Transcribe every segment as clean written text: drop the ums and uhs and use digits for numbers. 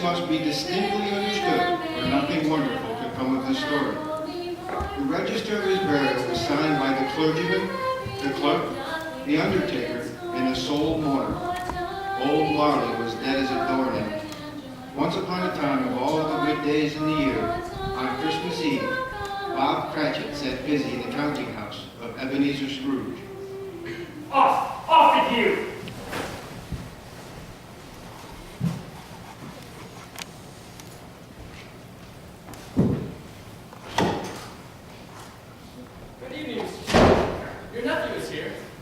Must be distinctly understood, or nothing wonderful could come of the story. The register of his burial was signed by the clergyman, the clerk, the undertaker, and the sole mourner. Old Marley was dead as a doornail. Once upon a time, of all the good days in the year, on Christmas Eve, Bob Cratchit sat busy in the counting house of Ebenezer Scrooge. Off! Off with you!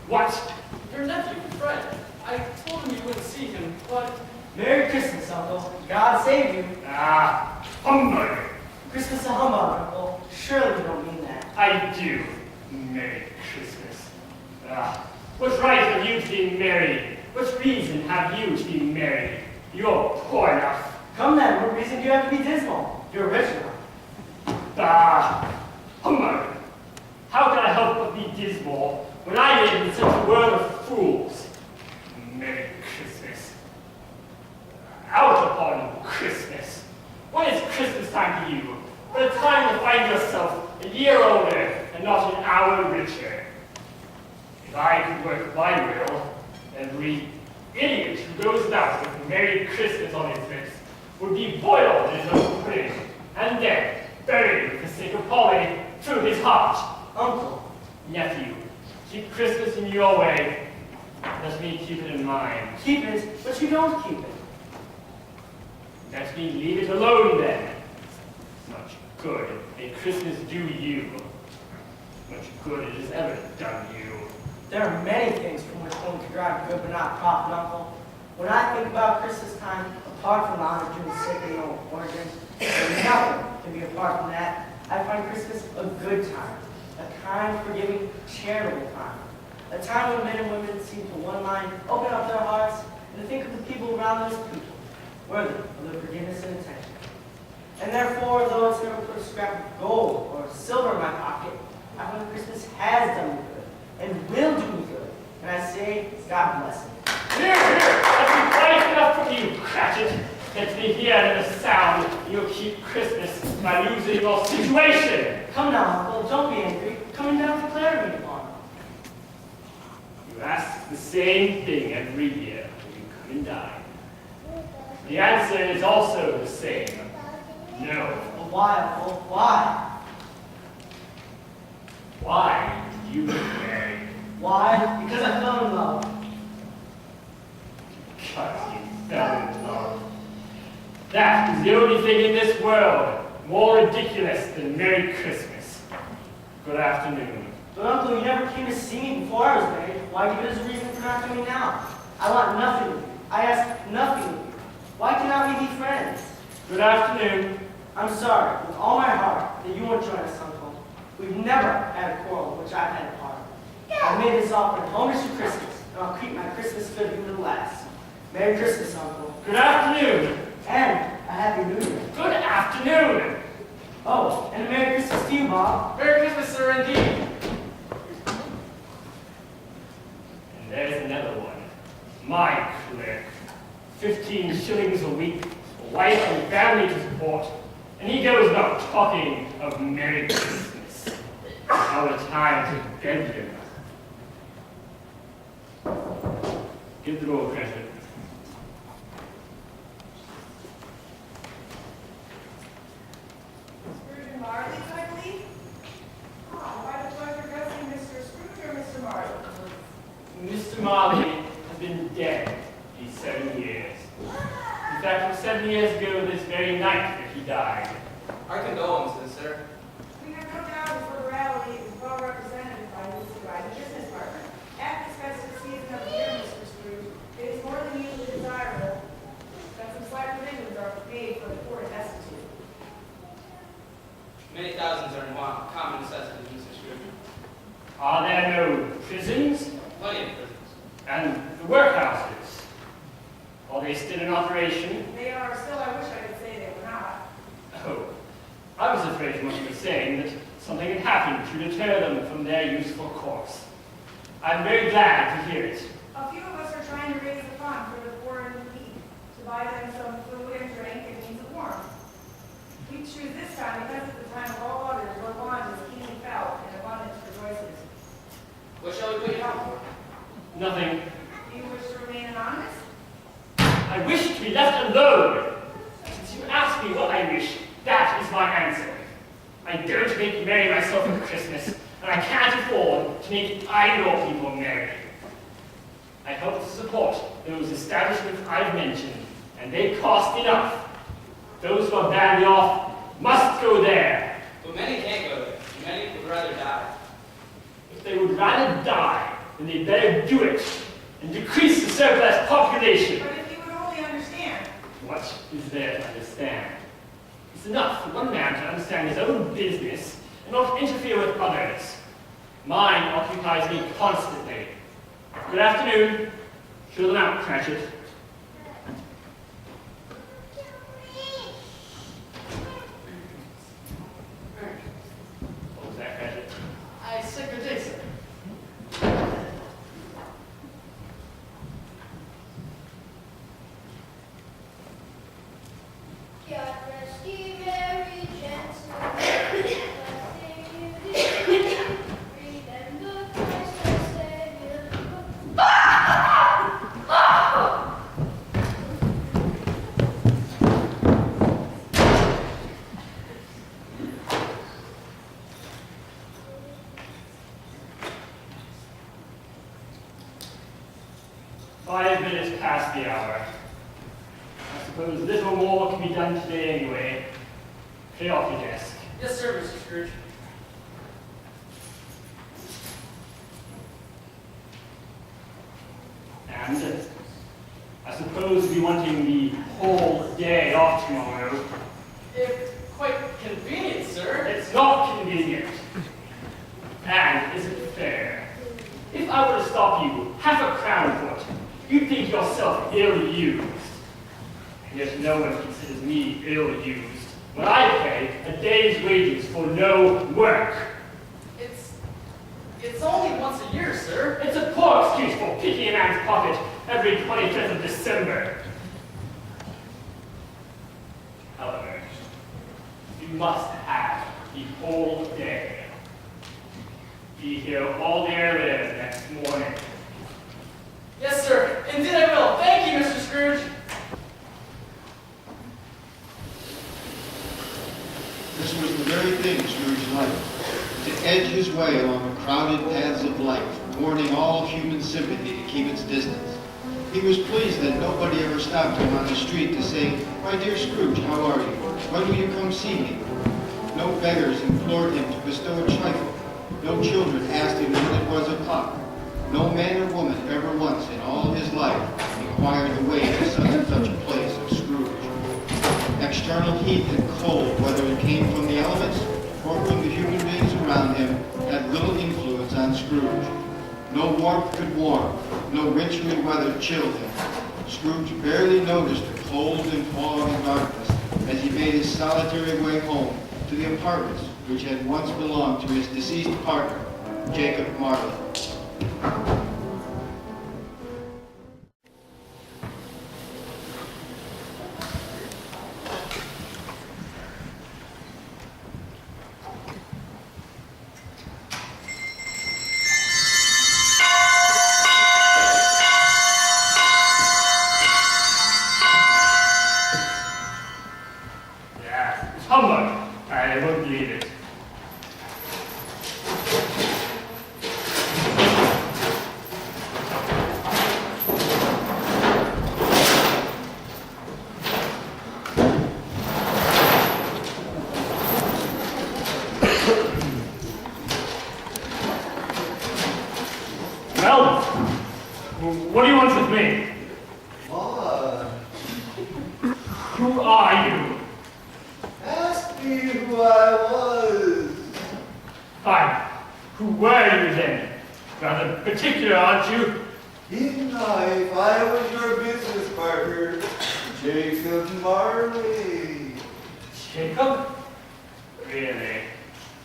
What? Your nephew, Fred. I told him you wouldn't see him, but... Merry Christmas, Uncle. God save you. Ah, humbug. Christmas a humbug, Uncle. Surely you don't mean that. I do. Merry Christmas. Ah, what's right of you to be married? What reason have you to be married? You're poor enough. Come then, what reason do you have to be dismal? You're rich enough. Ah, humbug. How can I help but be dismal when I live in such a world of fools? Merry Christmas. Out upon Christmas. What is Christmas time to you? But a time to find yourself a year older and not an hour richer. If I could work my will, every idiot who goes about with Merry Christmas on his lips would be boiled in his own pudding, and then buried with the sake of Polly through his heart. Uncle. Nephew, keep Christmas in your way. Let me keep it in mine. Keep it, but you don't keep it. Let me leave it alone then. Much good may Christmas do you. Much good it has ever done you. There are many things from which one could derive good but not profit, Uncle. When I think about Christmas time, apart from the honor to his sacred origin, and nothing can be apart from that, I find Christmas a good time. A kind, forgiving, charitable time. A time when men and women seem to one mind open up their hearts and think of the people around those people, worthy of their forgiveness and attention. And therefore, though it's never put a scrap of gold or silver in my pocket, I find Christmas has done me good and will do me good. And I say, God bless it. Here, that's been quite enough from you, Cratchit. Let me hear the sound. You'll keep Christmas by losing your situation. Come now, Uncle, don't be angry. Coming down to declare me upon. You ask the same thing every year when you come and dine. The answer is also the same. No. But why, Uncle? Why? Why did you get married? Why? Because I fell in love. Because you fell in love. That is the only thing in this world more ridiculous than Merry Christmas. Good afternoon. But Uncle, you never came to see me before I was married. Why give it as a reason for not doing now? I want nothing of you. I ask nothing of you. Why cannot we be friends? Good afternoon. I'm sorry, with all my heart, that you won't join us, Uncle. We've never had a quarrel in which I've had a part. I've made this offer in homage to Christmas, and I'll keep my Christmas good to the last. Merry Christmas, Uncle. Good afternoon. And a Happy New Year. Good afternoon. Oh, and a Merry Christmas to you, Bob. Merry Christmas, sir, indeed. And there's another one. My clerk. 15 shillings a week, a wife and family to support, and he goes about talking of Merry Christmas. How the time to beg him. Give the door credit. Marley, I believe? Why the pleasure addressing Mr. Scrooge or Mr. Marley? Mr. Marley has been dead these 7 years. In fact, it was 7 years ago this very night that he died. Our condolences, sir. We have no doubt his liberality is well represented by the business partner. At this festive season of the year, Mr. Scrooge, it is more Are there no prisons Plenty of prisons. and the workhouses? Are they still in operation? They are still, I wish I could say they were not. Oh, I was afraid you must be saying that something had happened to deter them from their useful course. I'm very glad to hear it. A few of us are trying to raise a fund for the poor and the needy, to buy them some food and drink and means of warmth. We choose this time because at the time of all others, where want is keenly felt and abundance rejoices. What shall we put you out for? Nothing. Do you wish to remain anonymous? I wish to be left alone. Since you ask me what I wish, that is my answer. I don't make merry myself at Christmas, and I can't afford to make idle people merry. I help to support those establishments I've mentioned, and they cost enough. Those who are badly off must go there. But many can't go there. Many would rather die. If they would rather die, then they'd better do it and decrease the surplus population. But if you would only understand, What is there to understand? It's enough for one man to understand his own business and not interfere with others. Mine occupies me constantly. Good afternoon. Show them out, Cratchit. What was that, Cratchit? I said good day, sir. God rest ye merry gentlemen, nothing you did. Remember Christ our Savior. 5 minutes past the hour. I suppose little more can be done today anyway. Clear off your desk. Yes, sir, Mr. Scrooge. And I suppose you'll be wanting the whole day off tomorrow. If quite convenient, sir. It's not convenient. And isn't fair. If I were to stop you half a crown for it, you'd think yourself ill-used. And yet no one considers me ill-used when I pay a day's wages for no work. It's only once a year, sir. It's a poor excuse for picking a man's pocket every 25th of December. However, you must have the whole day. Be here all day earlier next morning. Yes, sir. Indeed I will. Thank you, Mr. Scrooge. This was the very thing Scrooge liked, to edge his way along the crowded paths of life, warning all human sympathy to keep its distance. He was pleased that nobody ever stopped him on the street to say, "My dear Scrooge, how are you? When will you come see me?" No beggars implored him to bestow a trifle. No children asked him when it was o'clock. No man or woman ever once in all his life inquired the way to such and such a place of Scrooge. External heat and cold, whether it came from the elements or from the human beings around him, had little influence on Scrooge. No warmth could warm, no wintry weather chilled him. Scrooge barely noticed the cold and fog and darkness as he made his solitary way home to the apartments which had once belonged to his deceased partner, Jacob Marley. Yeah, it's humbug. I won't believe it. Well, what do you want with me? Who are you? Ask me who I was. Fine. Who were you then? Rather particular, aren't you? In life, I was your business partner, Jacob Marley. Jacob? Really?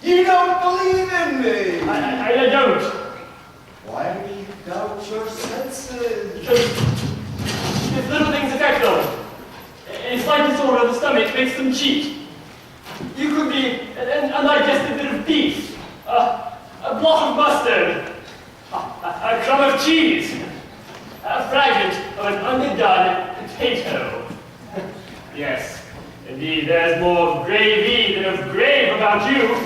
You don't believe in me! I don't. Why do you doubt your senses? If little things affect them. A slight disorder of the stomach makes them cheat. You could be an undigested bit of beef, a block of mustard, a crumb of cheese, a fragment of an underdone potato. Yes, indeed, there's more of gravy than of grave about you.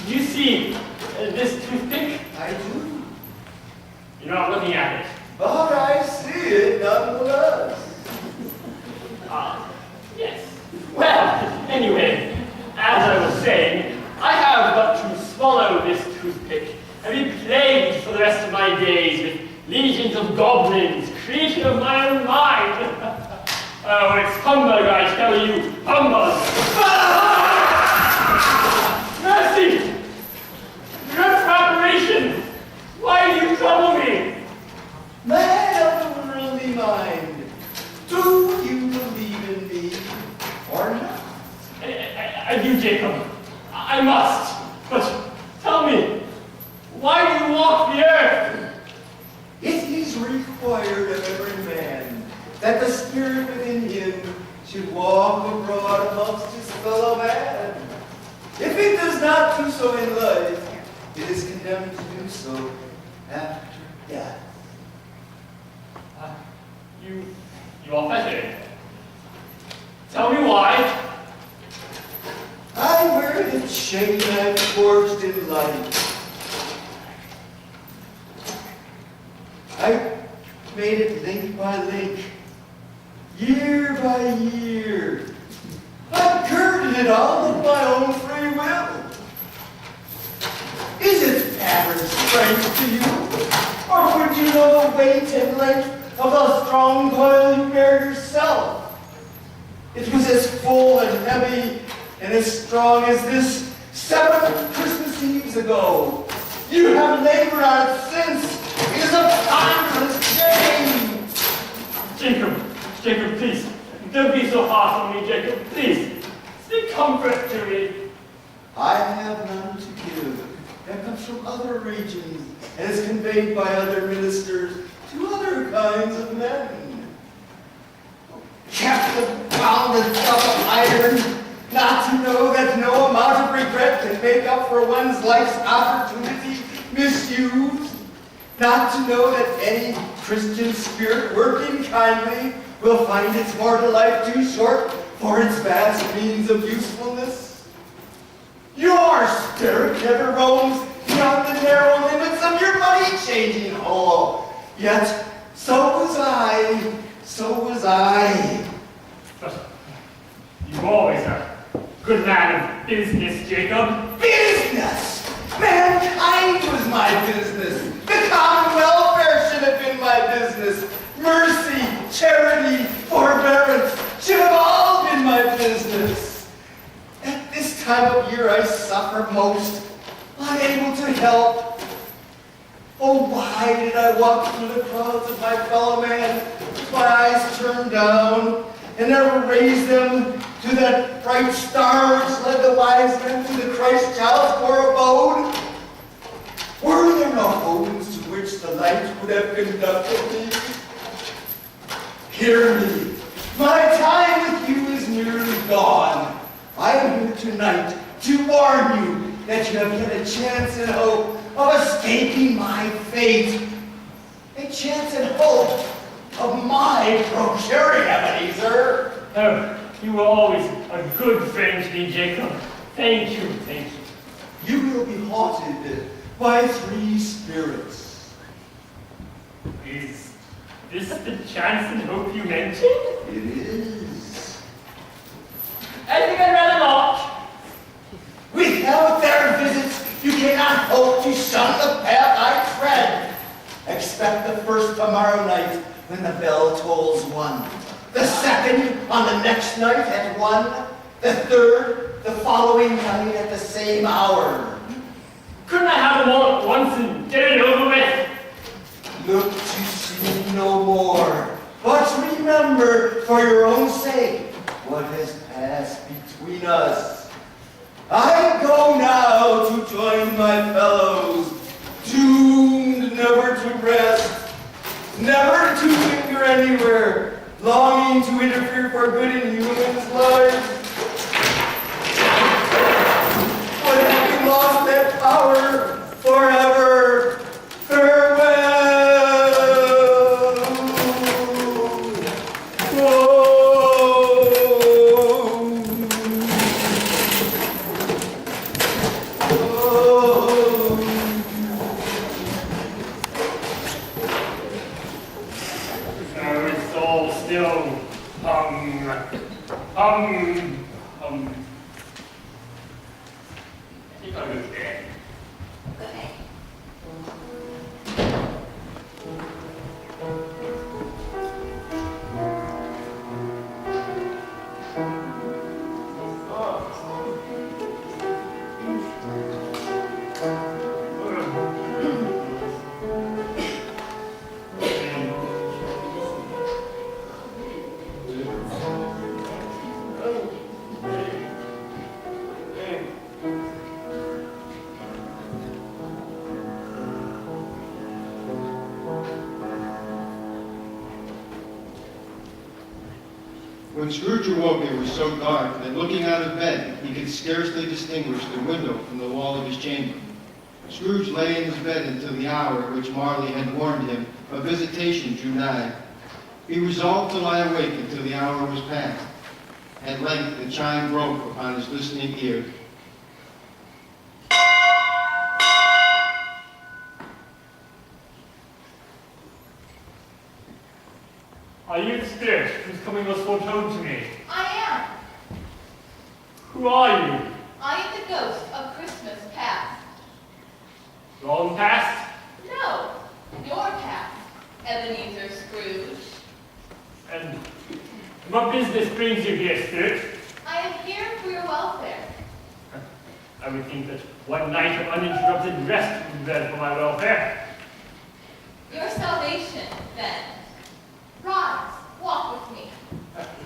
You see this toothpick? I do. You're not looking at it. But I see it nonetheless. Yes. Well, anyway, as I was saying, I have but to swallow this toothpick and be plagued for the rest of my days with legions of goblins created of my own mind. Oh, it's humbug, I tell you, humbug. Mercy! Preparation! Why do you trouble me? Man of the worldly mind, do you believe in me or not? I do, Jacob. I must. But tell me, why do you walk the earth? It is required of every man that the spirit within him should walk abroad amongst his fellow man. If it does not do so in life, it is condemned to do so after death. You are fettered. Tell me why. I wear the chain I've forged in life. I made it link by link, year by year. I girded it on with my own free will. Is it average strength to you? Or would you know the weight and length of the strong coil you bear yourself? It was as full and heavy and as strong as this 7 Christmas Eves ago. You have labored on it since. It is a ponderous chain. Jacob, please. Don't be so hard on me, Jacob. Please. Speak comfort to me. I have none to give. That comes from other regions and is conveyed by other ministers to other kinds of men. Captive bound and tough of iron, not to know that no amount of regret can make up for one's life's opportunity misused, not to know that any Christian spirit working kindly will find its mortal life too short for its vast means of usefulness. Your spirit never roams beyond the narrow limits of your money-changing hole. Yet, so was I. But you always a good man of business, Jacob. Business! Mankind was my business. The common welfare should have been my business. Mercy, charity, forbearance should have all been my business. At this time of year I suffer most, unable to help. Oh, why did I walk through the crowds of my fellow man with my eyes turned down and never raise them to that bright star which led the wise men to the Christ child's poor abode? Were there no homes to which the light would have conducted me? Hear me. My time with you is nearly gone. I am here tonight to warn you that you have yet a chance and hope of escaping my fate. A chance and hope of my procuring, Ebenezer. Oh, you were always a good friend to me, Jacob. Thank you. You will be haunted by 3 spirits. Is this the chance and hope you mentioned? It is. I think I'd rather not. Without their visits, you cannot hope to shun the path I tread. Expect the first tomorrow night when the bell tolls 1. The second on the next night at 1. The third, the following night at the same hour. Couldn't I have them all at once and get it over with? Look to see no more. But remember, for your own sake, what has passed between us. I go now to join my fellows, doomed never to rest, never to linger anywhere, longing to interfere for good in humans' lives. But having lost that power forever, farewell. It's all still I think I'll go to bed. Okay. When Scrooge awoke, it was so dark that looking out of bed, he could scarcely distinguish the window from the wall of his chamber. Scrooge lay in his bed until the hour at which Marley had warned him a visitation drew nigh. He resolved to lie awake until the hour was past. At length, the chime broke upon his listening ear. Are you the spirit whose coming was foretold to me? I Who are you? am. I am the ghost of Christmas past. Long past? No, your past, Ebenezer Scrooge. And what business brings you here, spirit? I am here for your welfare. I would think that one night of uninterrupted rest would be better for my welfare. Your salvation, then. Rise, walk with me.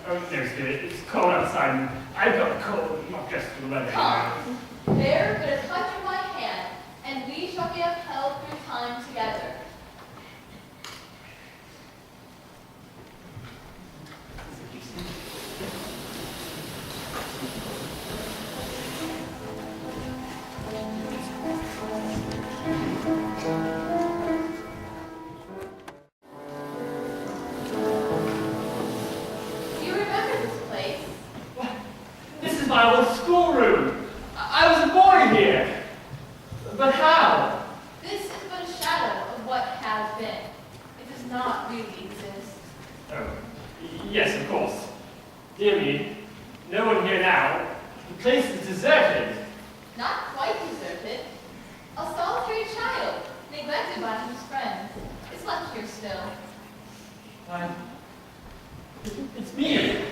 Oh, no, spirit, it's cold outside, and I've got a cold, not just for the weather. Come, bear but a touch of my hand, and we shall be upheld through time together. You remember this place? What? This is my old schoolroom. I was born here. But how? This is but a shadow of what has been. It does not really exist. Oh, yes, of course. Dear me, no one here now. The place is deserted. Not quite deserted. A solitary child, neglected by his friends, is left here still. Why, it's me.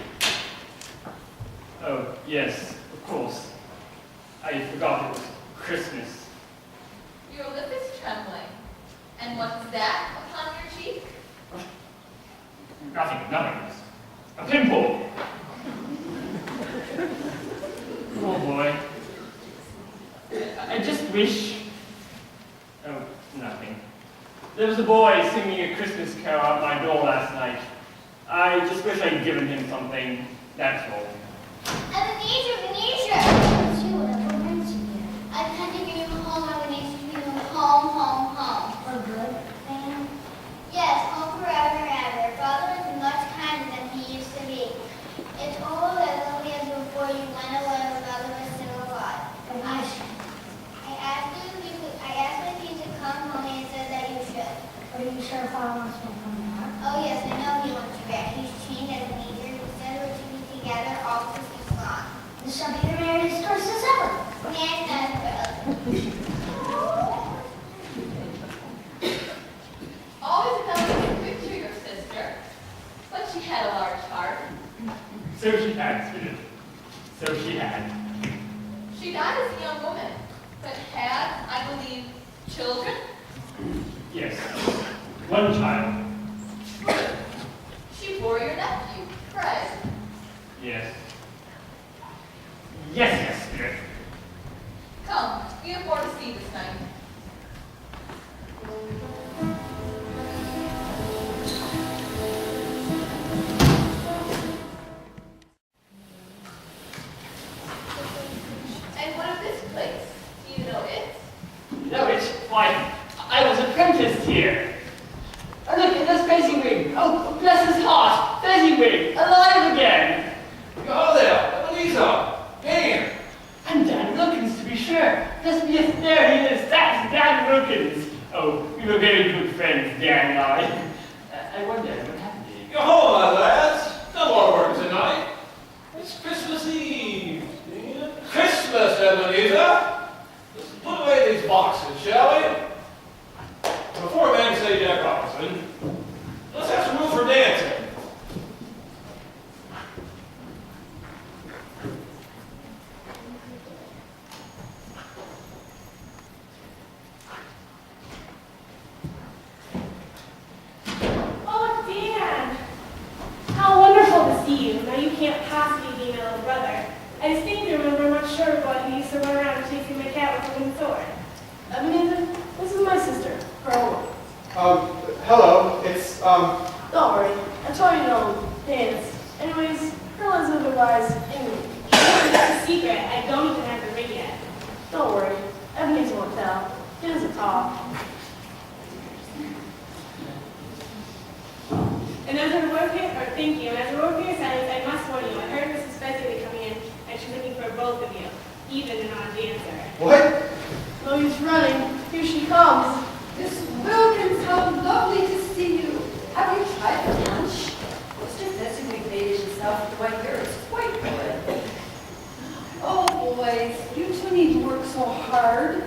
Oh, yes, of course. I forgot it was Christmas. Your lip is trembling. And what's that upon your cheek? Nothing. A pimple. Oh boy. I just wish. Oh, nothing. There was a boy singing a Christmas carol out my door last night. I just wish I'd given him something, that's all. Ebenezer! It's you, whatever brings you here. I've had to give you home, Ebenezer, to be home. For good, Sam? Yes, home forever and ever. Father is much kinder than he used to be. It's all as lonely as before you went away when Mother was still alive. I asked if you could come home and you said that you should. Are you sure Father wants me to come back? Oh yes, I know he wants you back. He's chained as an eater. He said we're to be together all Christmas long. This shall be the merriest Christmas ever. Yes, that's Always another to picture your sister. But she had a large heart. So she had, Spirit. So she had. She died as a young woman, but had, I believe, children? Yes. One child. Good. She bore your nephew, Fred. Yes. Yes, yes. Come, we have more to see this night. And what of this place? Do you know it? No, it's why I was apprenticed here. And look at this Fezziwig. Oh, bless his heart. Fezziwig, alive again. Go there, Ebenezer. Dan. And Dan Wilkins, to be sure. Yes, there he is. That's Dan Wilkins. Oh, we were very good friends, Dan and I. I wonder what happened to you. Go home, my lads. No more work tonight. It's Christmas Eve. Dan. Christmas, Ebenezer. Let's put away these boxes, shall we? Before men say Jack Robinson, let's have some room for dancing. Oh, Dan! How wonderful to see you. Now you can't possibly be my little brother. I distinctly remember much short boy who used to run around chasing my cat with a wooden sword. Ebenezer, this is my sister, Pearl. Hello, it's, Don't worry. I told you no dance. Anyways, Pearl is otherwise English. It's a secret. I don't even have the ring yet. Don't worry. Ebenezer won't tell. He doesn't talk. And as a work here, or thank you, and as a work here silence, I must warn you, I heard Mrs. Fezziwig coming in, and she's looking for both of you, even an odd dancer. what? Oh, he's running. Here she comes. Miss Wilkins, how lovely to see you. Have you tried the lunch? Mr. Fezziwig made it himself with the white hair. It's quite good. Oh, boys, you two need to work so hard.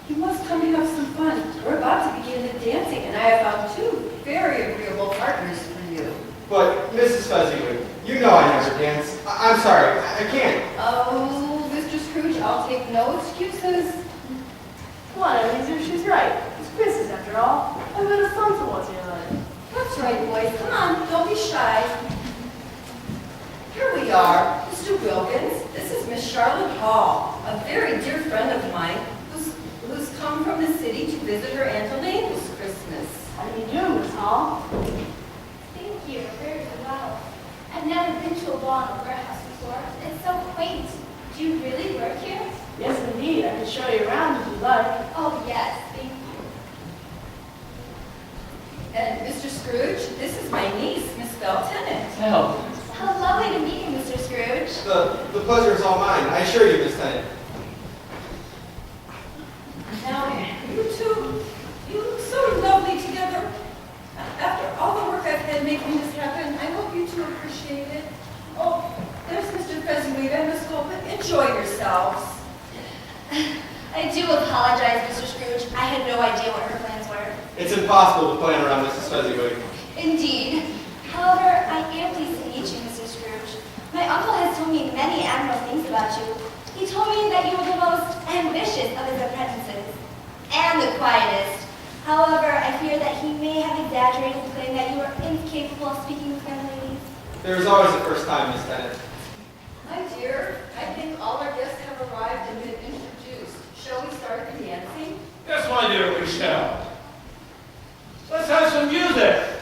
You must come and have some fun. We're about to begin the dancing, and I have found two very agreeable partners for you. But, Mrs. Fezziwig, you know I never dance. I'm sorry, I can't. Oh, Mr. Scrooge, I'll take no excuses. Come on, Ebenezer, she's right. It's Christmas after all. I've got a son to watch in your life. That's right, boys. Come on, don't be shy. Here we are, Mr. Wilkins. This is Miss Charlotte Hall, a very dear friend of mine who's come from the city to visit her Aunt Elaine this Christmas. How do you do, Miss Hall? Thank you, very well. I've never been to a ball in a warehouse before. It's so quaint. Do you really work here? Yes, indeed. I can show you around if you'd like. Oh, yes, thank you. And Mr. Scrooge, this is my niece, Miss Belle Tennant. Hell. How lovely to meet you, Mr. Scrooge. The pleasure is all mine, I assure you, Miss Tennant. Now, you two, you look so lovely together. After all the work I've had making this happen, I hope you two appreciate it. Oh, there's Mr. Fezziwig and Miss Copeland. Enjoy yourselves. I do apologize, Mr. Scrooge. I had no idea what her plans were. It's impossible to plan around Mrs. Fezziwig. Indeed. However, I am pleased to meet you, Mr. Scrooge. My uncle has told me many admirable things about you. He told me that you were the most ambitious of his apprentices, and the quietest. However, I fear that he may have exaggerated the claim that you are incapable of speaking with young ladies. There's always a first time, Miss Tennant. My dear, I think all our guests have arrived and been introduced. Shall we start the dancing? Yes, my dear, we shall. Let's have some music.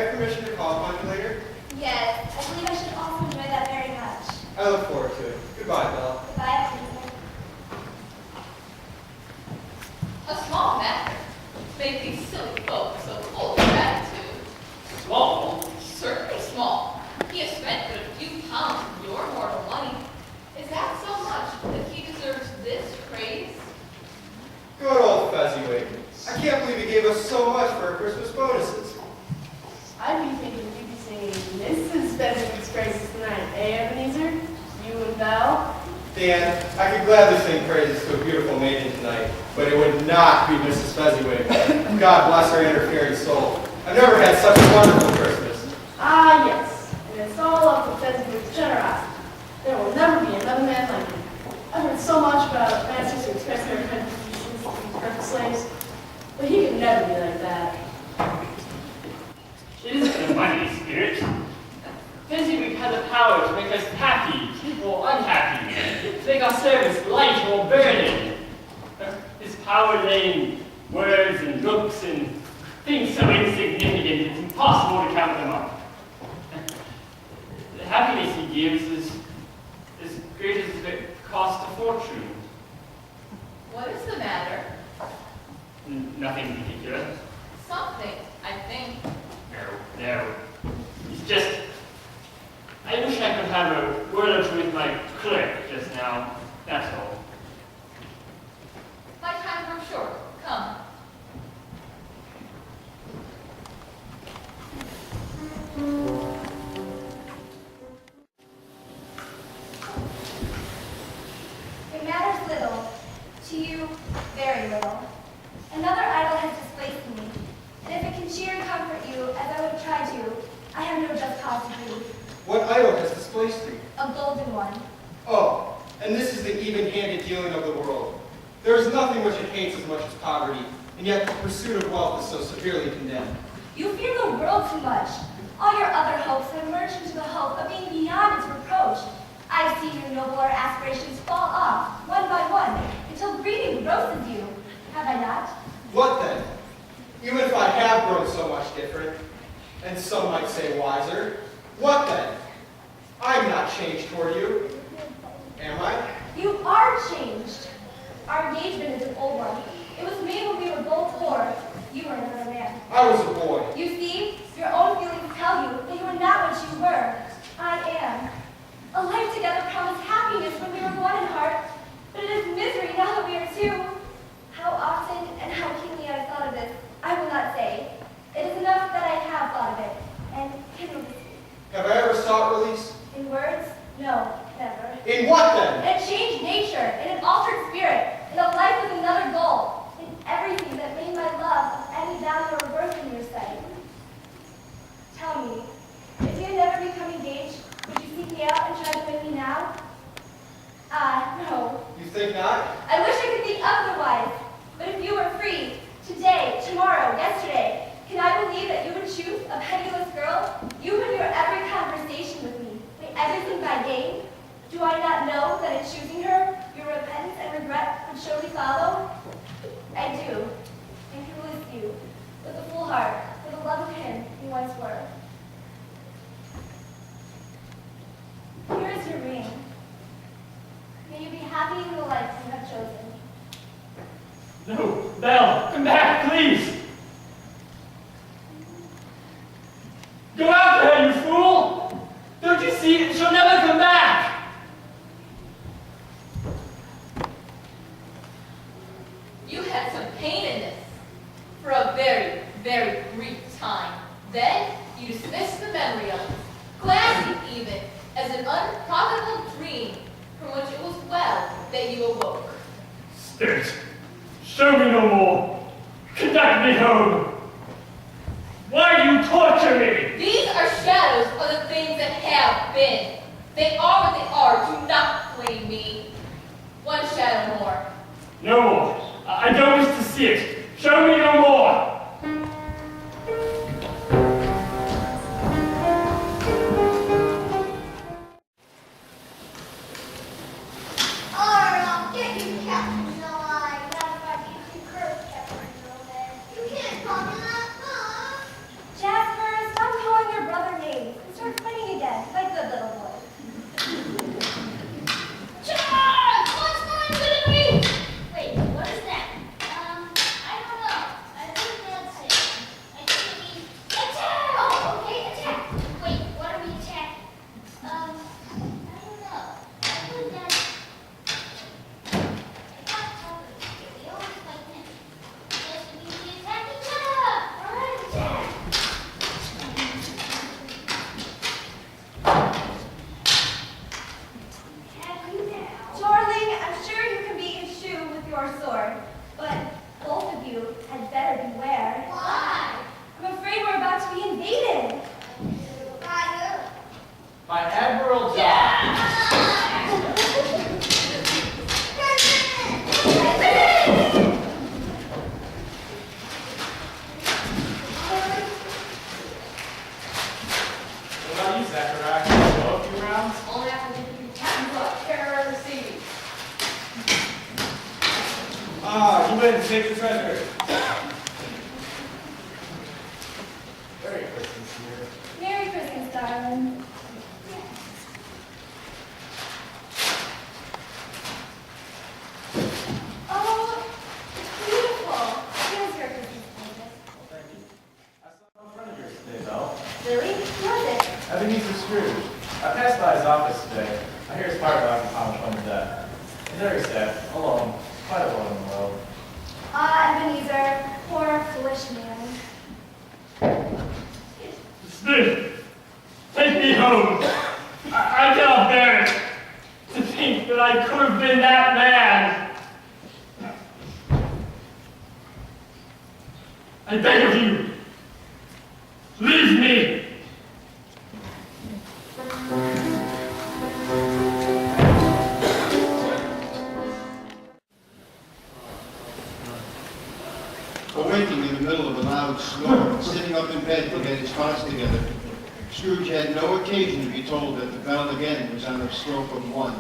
have permission to call upon you later? Yes, I believe I should also enjoy that very much. I look forward to it. Goodbye, Belle. Goodbye, Ebenezer. A small matter to make these silly folks so full of gratitude. Small? Certainly small. He has spent but a few pounds of your mortal money. Is that so much that he deserves this praise? Good old Fezziwig. I can't believe he gave us so much for our Christmas bonuses. I'd be thinking you'd be singing Mrs. Fezziwig's praises tonight, eh, Ebenezer? You and Belle? Dan, I could gladly sing praises to a beautiful maiden tonight, but it would not be Mrs. Fezziwig. God bless her interfering soul. I've never had such a wonderful Christmas. Ah, yes. And it's all up to Fezziwig's generosity. There will never be another man like him. I've heard so much about masters who express their contributions to perfect slaves, but he could never be like that. It isn't the money, Spirit. Fezziwig has the power to make us happy or unhappy, to make our service light or burning. His power lay in words and looks and things so insignificant it's impossible to count them up. The happiness he gives is as great as it costs a fortune. What is the matter? Nothing particular. Something, I think. No. It's just, I wish I could have a word or two with my clerk just now. That's all. My time grows short. Come. It matters little, to you, very little. Another idol has displaced me, and if it can cheer and comfort you, as I would try to, I have no just cause to grieve. What idol has displaced you? A golden one. Oh, and this is the even-handed dealing of the world. There is nothing which it hates as much as poverty, and yet the pursuit of wealth is so severely condemned. You fear the world too much. All your other hopes have merged into the hope of being beyond its reproach. I've seen your nobler aspirations fall off, one by one, until greed engrosses you. Have I not? What then? Even if I have grown so much different, and some might say wiser, what then? I'm not changed toward you. Am I? You are changed. Our engagement is an old one. It was made when we were both poor. You were another man. I was a boy. You see, your own feelings tell you that you are not what you were. I am. A life together promised happiness when we were one in heart, but it is misery now that we are two. How often and how keenly I have thought of this, I will not say. It is enough that I have thought of it, and can release it. Have I ever sought release? In words? No, never. In what then? In a changed nature, in an altered spirit, in a life with another goal, in everything that made my love of any value or worth in your sight. Tell me, if you had never become engaged, would you seek me out and try to win me now? No. You think not? I wish I could think otherwise. But if you were free, today, tomorrow, yesterday, can I believe that you would choose a penniless girl? You would hear every conversation with me, weigh everything by gain. Do I not know that in choosing her, your repentance and regret would surely follow? I do, and can release you, with a full heart, for the love of him you once were. Here is your ring. May you be happy in the life you have chosen. No, Belle, come back, please. Go after her, you fool! Don't you see that she'll never come back? You had some pain in this for a very, very brief time. Then you dismissed the memory of it, gladly even, as an unprofitable dream from which it was well that you awoke. Spirit, show me no more. Conduct me home. Why do you torture me? These are shadows of the things that have been. They are what they are. Do not blame me. One shadow more. No more. I don't wish to see it. Show me no more. I'll get you, Captain July. Not if I get you cursed, Captain July. You can't call me that, huh? Jasper, stop after actually go a few rounds? Only after we can tackle the terror of the sea. Ah, you went and saved the treasure. Merry Christmas, dear. Merry Christmas, darling. Oh, it's beautiful. Here's your Christmas present. Well, thank you. I saw a friend of yours today, Belle. Really? Who was it? Ebenezer Scrooge. I passed by his office today. I hear his partner on the phone to death. He's very sad, alone, quite alone in the world. Ebenezer, poor foolish man. Smith, take me home. I cannot bear it. To think that I could have been that man. I beg of you, leave me. Awaking in the middle of a loud snore and sitting up in bed to get his thoughts together, Scrooge had no occasion to be told that the bell again was on a stroke of 1.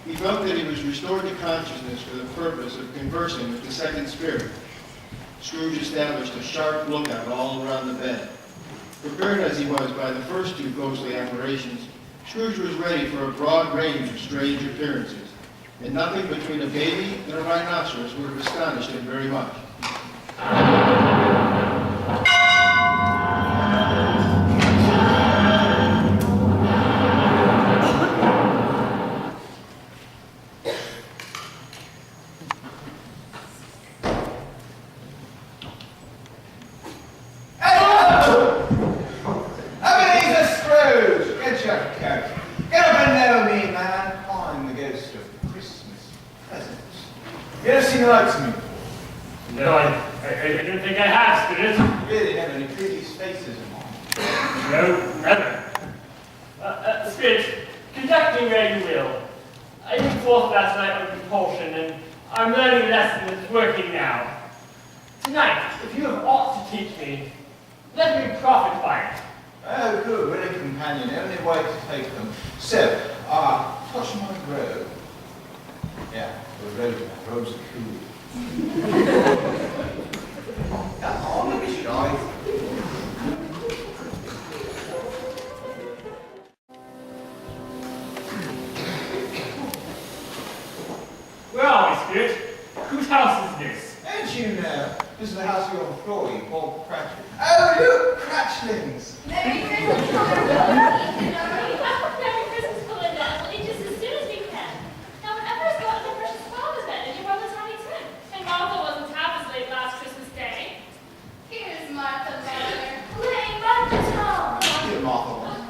He felt that he was restored to consciousness for the purpose of conversing with the second spirit. Scrooge established a sharp lookout all around the bed. Prepared as he was by the first 2 ghostly apparitions, Scrooge was ready for a broad range of strange appearances, and nothing between a baby and a rhinoceros would have astonished him very much. Ebenezer Scrooge! Get your coat. Get up and know me, man. I'm the ghost of Christmas presents. You ever seen the likes of me before? No, I don't think I have, Spirit. You really have any pretty faces in mind. No, never. Spirit, conduct me where you will. I did forth last night on compulsion, and I'm learning a lesson that's working now. Tonight, if you have aught to teach me, let me profit by it. Oh, good, willing companion, only way to take them. So, touch my robe. Yeah, the robe, robes are cool. Come on, don't be shy. Where are we, Spirit? Whose house is this? Don't you know? This is the house of your employee, Paul Cratchit. Oh, look, Cratchlings! Merry Christmas, Merry Christmas, Belinda. We'll eat just as soon as we can. Now, whenever I go out to precious Father's bed, and you brought the tiny tin. And Martha wasn't half as late last Christmas Day. Here's Martha, mother. Lane, Martha's home. Dear Martha was.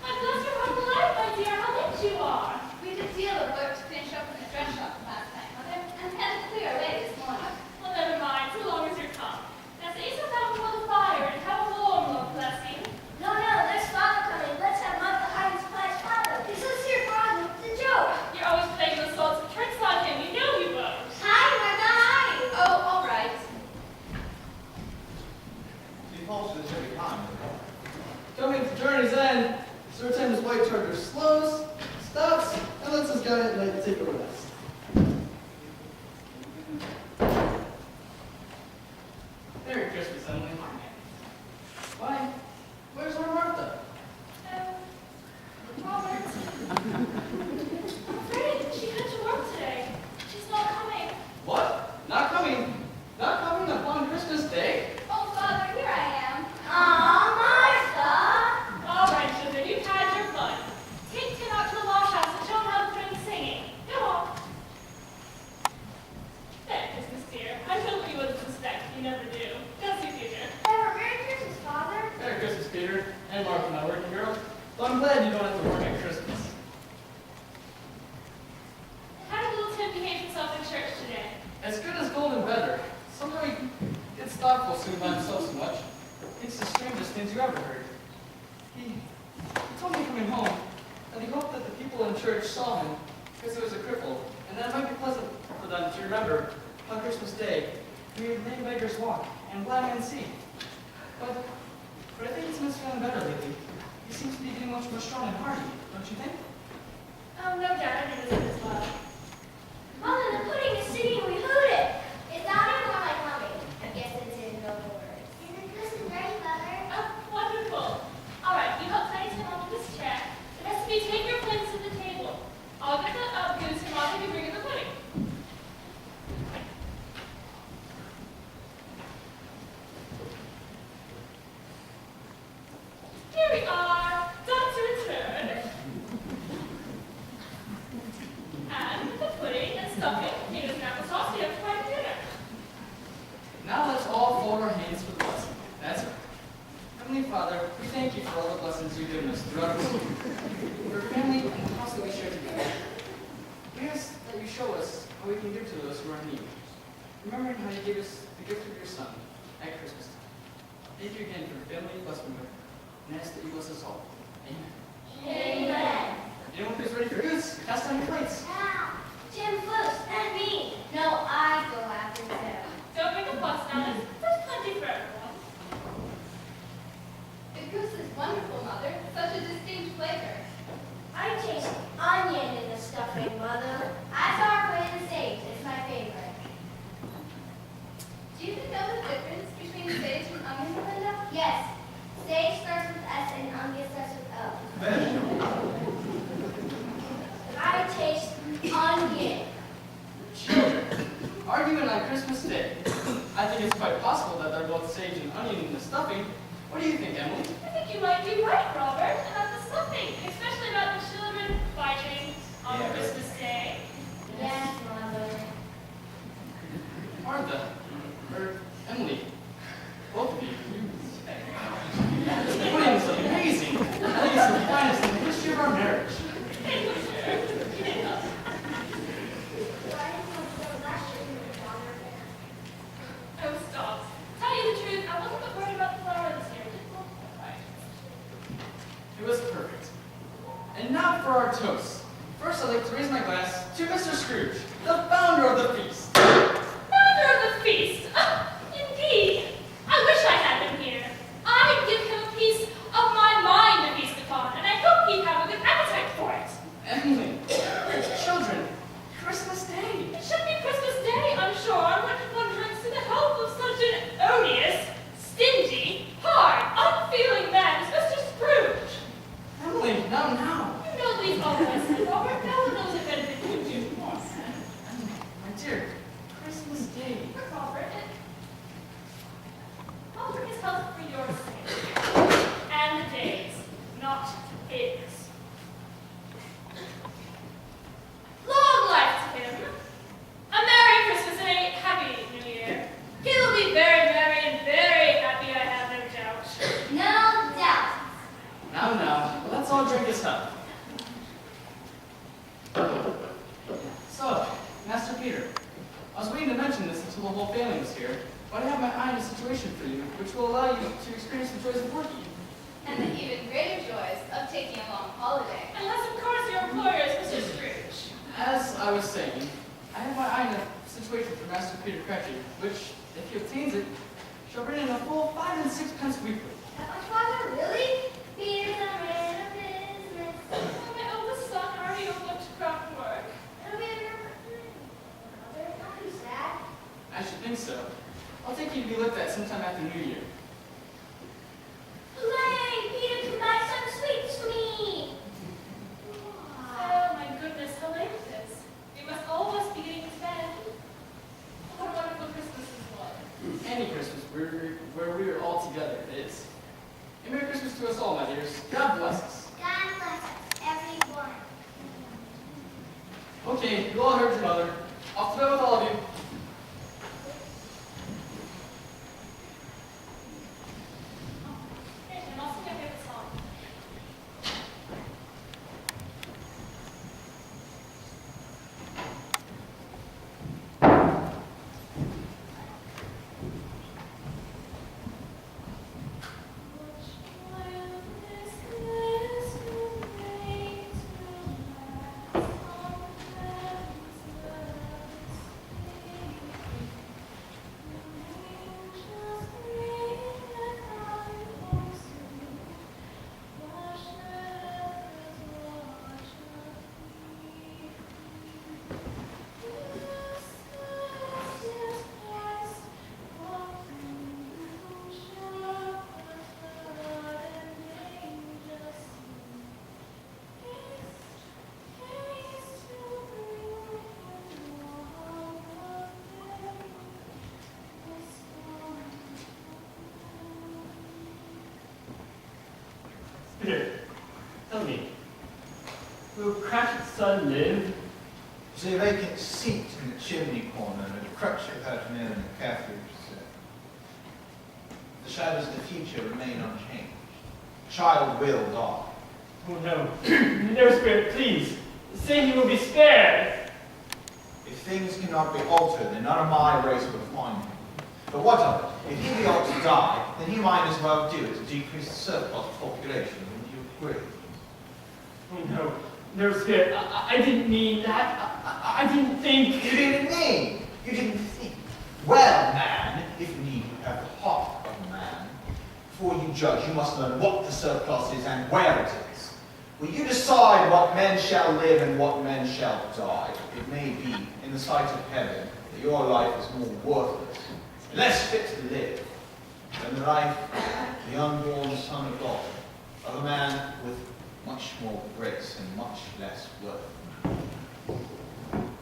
I'm bless your heart alive, my dear. How late you are. We did a deal of work to finish up in the dress shop last night, mother, and had to clear away this morning. Well, never mind, so long as you're come. Now, say yourself down before the fire and have a warm look, blessing. No, there's Father coming. Let's have Martha hide and splash Father. This is your father. It's a joke. You're always playing those sorts of tricks on him. You know you won't. Hi, Martha, hi. Oh, all right. She falls to this every time. Coming to journey's end, certain his white charger slows, stops, and lets us guide at night take a rest. Merry Christmas, Emily. Why? Where's our Martha? Robert. I'm afraid she had to work today. She's not coming. What? Not coming? Not coming upon Christmas Day? Oh, Father, here I am. Aw, Martha. All right, children, you've had your fun. Take Tim out to the wash house and show him how to bring singing. Go on. There, Christmas dear. I told you wouldn't suspect. You never do. Does you, Peter? Merry Christmas, Father. Merry Christmas, Peter. And Martha, my working girl. Though I'm glad you don't have to work at Christmas. How did little Tim behave himself in church today? As good as gold and better. Somehow he gets thoughtful soon by himself so much. It's the strangest things you ever heard. He told me coming home that he hoped that the people in church saw him because he was a cripple, and that it might be pleasant for them to remember on Christmas Day we lame beggars walk and blind men see. But I think Tim's feeling better lately. He seems to be getting much more strong and hardy, don't you think? Oh, no doubt I do this as well. Mother, the pudding is singing, we heard it. It sounded more like humming. I guess it's in the words. Is the Christmas ready, Mother? Oh, wonderful. All right, you help Teddy sit onto this chair. It has to be take your place at the table. I'll get the goose and Mom can bring in the pudding. Here we are, done to return. And the pudding and stuffing, potatoes and applesauce, we have quite a dinner. Now let's all fold our hands for the blessing. That's right. Heavenly Father, we thank you for all the blessings you've given us throughout our week. For family and the house that we share together. We ask that you show us how we can give to those who are in need. Remembering how you gave us the gift of your Son at Christmas time. Thank you again for the family blessed with, and ask that you bless us all. Amen. Amen. Anyone who's ready for goose, cast down your plates. Ah, Jim first, and me. No, I go after them. Don't make a fuss now, there's plenty for everyone. The goose is wonderful, Mother. Such a distinct flavor. I taste onion in the stuffing, Mother. I saw her put in sage. It's my favorite. Do you know the difference between sage and onion, Linda? Yes. Sage starts with S and onion starts with O. I taste onion. Children, arguing on Christmas Day. I think it's quite possible that they're both sage and onion in the stuffing. What do you think, Emily? I think you might be right, Robert, about the stuffing, especially about the children fighting on Christmas Day. Yes, Mother. Martha, or Emily, both of you. This pudding is amazing. I think it's the finest in the history of our marriage. Oh, stop. Tell you the truth, I wasn't that worried about the flour this year. It didn't look that right. It was perfect. And now for our toast. First, I'd like to raise my glass to Mr. Scrooge, the founder of the feast. Founder of the feast! Indeed. I wish I had him here. I'd give him a piece of my mind to feast upon, and I hope he'd have a good appetite for it. Emily, children, Christmas Day. It should be Christmas Day, I'm sure, when one drinks to the health of such an odious, stingy, hard, unfeeling man as Mr. Scrooge. Emily, now. You know these all lessons, Robert. No one knows it better than you do. My dear, Christmas Day. Robert, I'll drink his health for your sake. And the days, not his. Long life to him. A Merry Christmas and a Happy New Year. He'll be very merry and very happy, I have no doubt. No doubt. Now, let's all drink his health. So, Master Peter, I was waiting to mention this until the whole family was here, but I have my eye on a situation for you, which will allow you to experience the joys of working. And the even greater joys of taking a long holiday. Unless, of course, your employer is Mr. Scrooge. As I was saying, I have my eye on a situation for Master Peter Cratchit, which, if he obtains it, shall bring in a full 5 and 6 pence weekly. That much, Father? Really? Peter's a man of business. My eldest son already overlooked craft work. It'll be a good Mother, don't be sad. I should think so. I'll take you to be looked at sometime after New Year. Hooray! Peter can buy some sweets for me. Oh, my goodness, how late it is. We must all of us be getting to bed. What a wonderful Christmas is like. Any Christmas where we are all together is. A Merry Christmas Here, tell me, will Cratchit's son live? There's a vacant seat in the chimney corner, and Cratchit had near the cafe. The shadows of the future remain unchanged. The child will die. Oh no, no, Spirit, please, say he will be spared. If things cannot be altered, then none of my race will find him. But what of it? If he be ought to die, then he might as well do it to decrease the surplus population. Wouldn't you agree? Oh no, no, Spirit, I didn't mean that. I didn't think. You didn't mean. You didn't think. Well, man, if need you have the heart of a man, before you judge, you must learn what the surplus is and where it is. Will you decide what men shall live and what men shall die? It may be, in the sight of heaven, that your life is more worthless, less fit to live, than the life of the unborn son of God, of a man with much more grace and much less worth.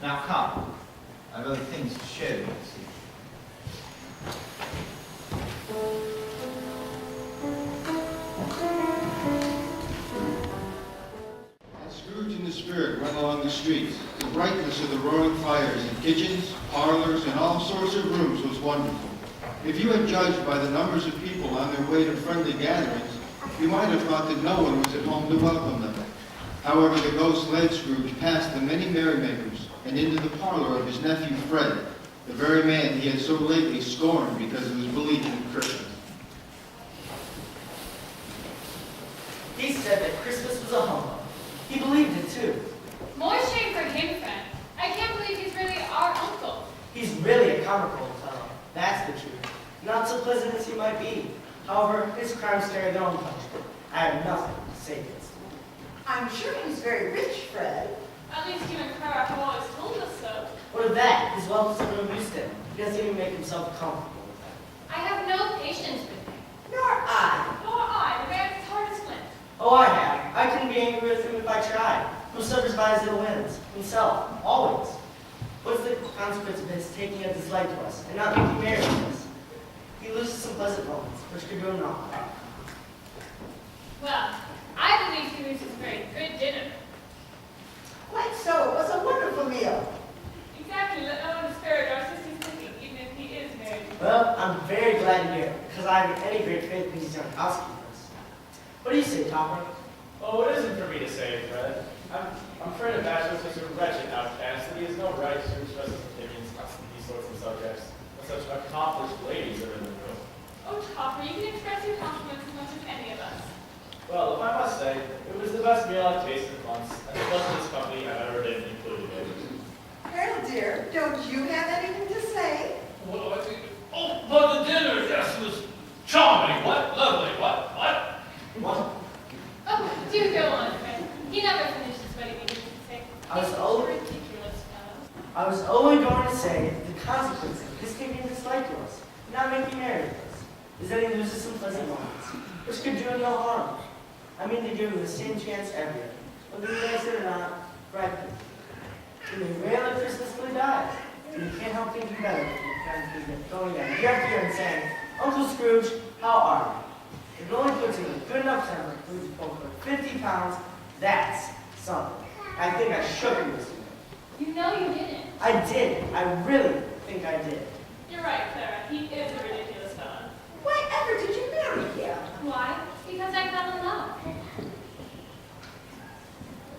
Now come, I have other things to show you this evening. As Scrooge and the Spirit went along the streets, the brightness of the roaring fires in kitchens, parlors, and all sorts of rooms was wonderful. If you had judged by the numbers of people on their way to friendly gatherings, you might have thought that no one was at home to welcome them. However, the ghost led Scrooge past the many merrymakers and into the parlor of his nephew Fred, the very man he had so lately scorned because of his belief in Christmas. He said that Christmas was a humbug. He believed it too. More shame for him, Fred. I can't believe he's really our uncle. He's really a comical fellow. That's the truth. Not so pleasant as he might be. However, his crimes carry their own punishment. I have nothing to say against him. I'm sure he's very rich, Fred. At least you and Clara have always told us so. What of that? His wealth is of no use to him. He doesn't even make himself comfortable with that. I have no patience with him. Nor I. Nor I. The man's as hard as flint. Oh, I have. I couldn't be angry with him if I tried. Who suffers by his ill winds? Himself. Always. What's the consequence of his taking a dislike to us and not making merry with us? He loses some pleasant moments, which could do him no harm. Well, I believe he loses a very good dinner. Quite so. It was a wonderful meal. Exactly. Let no one disparage our sister's cooking, even if he is married. Well, I'm very glad to hear it, because I haven't any great faith in these young housekeepers. What do you say, Topper? Oh, it isn't for me to say, Fred. I'm afraid of bachelor such a wretched outcast that he has no right to express his opinions on these sorts of subjects when such accomplished ladies are in the room. Oh, Topper, you can express your compliments as much as any of us. Well, if I must say, it was the best meal I've tasted once, and the pleasantest company I've ever been included in. Colonel dear, don't you have anything to say? What do I think? Oh, but the dinner, yes, was charming. What? Lovely. What? Oh, do go on, Fred. He never finishes what he needed to say. I was He's only- a ridiculous fellow. I was only going to say the consequence of his taking a dislike to us, and not making merry with us, is that he loses some pleasant moments, which could do him no harm. I mean to give him the same chance every year, whether he likes it or not, frankly. He may rarely Christmas till he dies, and you can't help thinking better when your friends begin going down year after year and saying, Uncle Scrooge, how are you? If it only puts him in a good enough temper to lose over 50 pounds, that's something. I think I shook him this year. You know you didn't. I did. I really think I did. You're right, Clara. He is a ridiculous fellow. Why ever did you marry him? Why? Because I fell in love.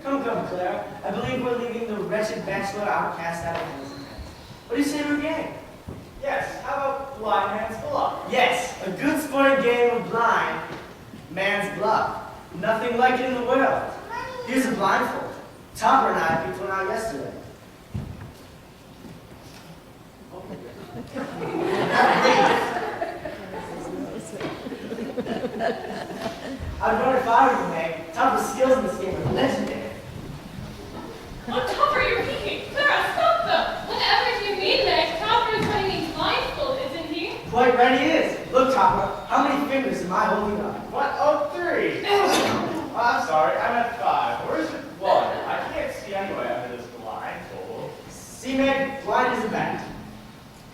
Come, Claire. I believe we're leaving the wretched bachelor outcast out of his hands. What do you say to a game? Yes, how about blind man's bluff? Yes, a good sporting game of blind man's bluff. Nothing like it in the world. Here's a blindfold. Topper and I picked one out yesterday. I'd run if I were you, Meg. Topper's skills in this game are legendary. Oh, Topper, you're peeking. Clara, stop them. Whatever do you mean, Meg? Topper is running me blindfold, isn't he? Quite right he is. Look, Topper, how many fingers am I holding up? What? Oh, 3. Oh, I'm sorry, I meant 5. Where's the 1? I can't see anyway under this blindfold. See, Meg, blind as a bat.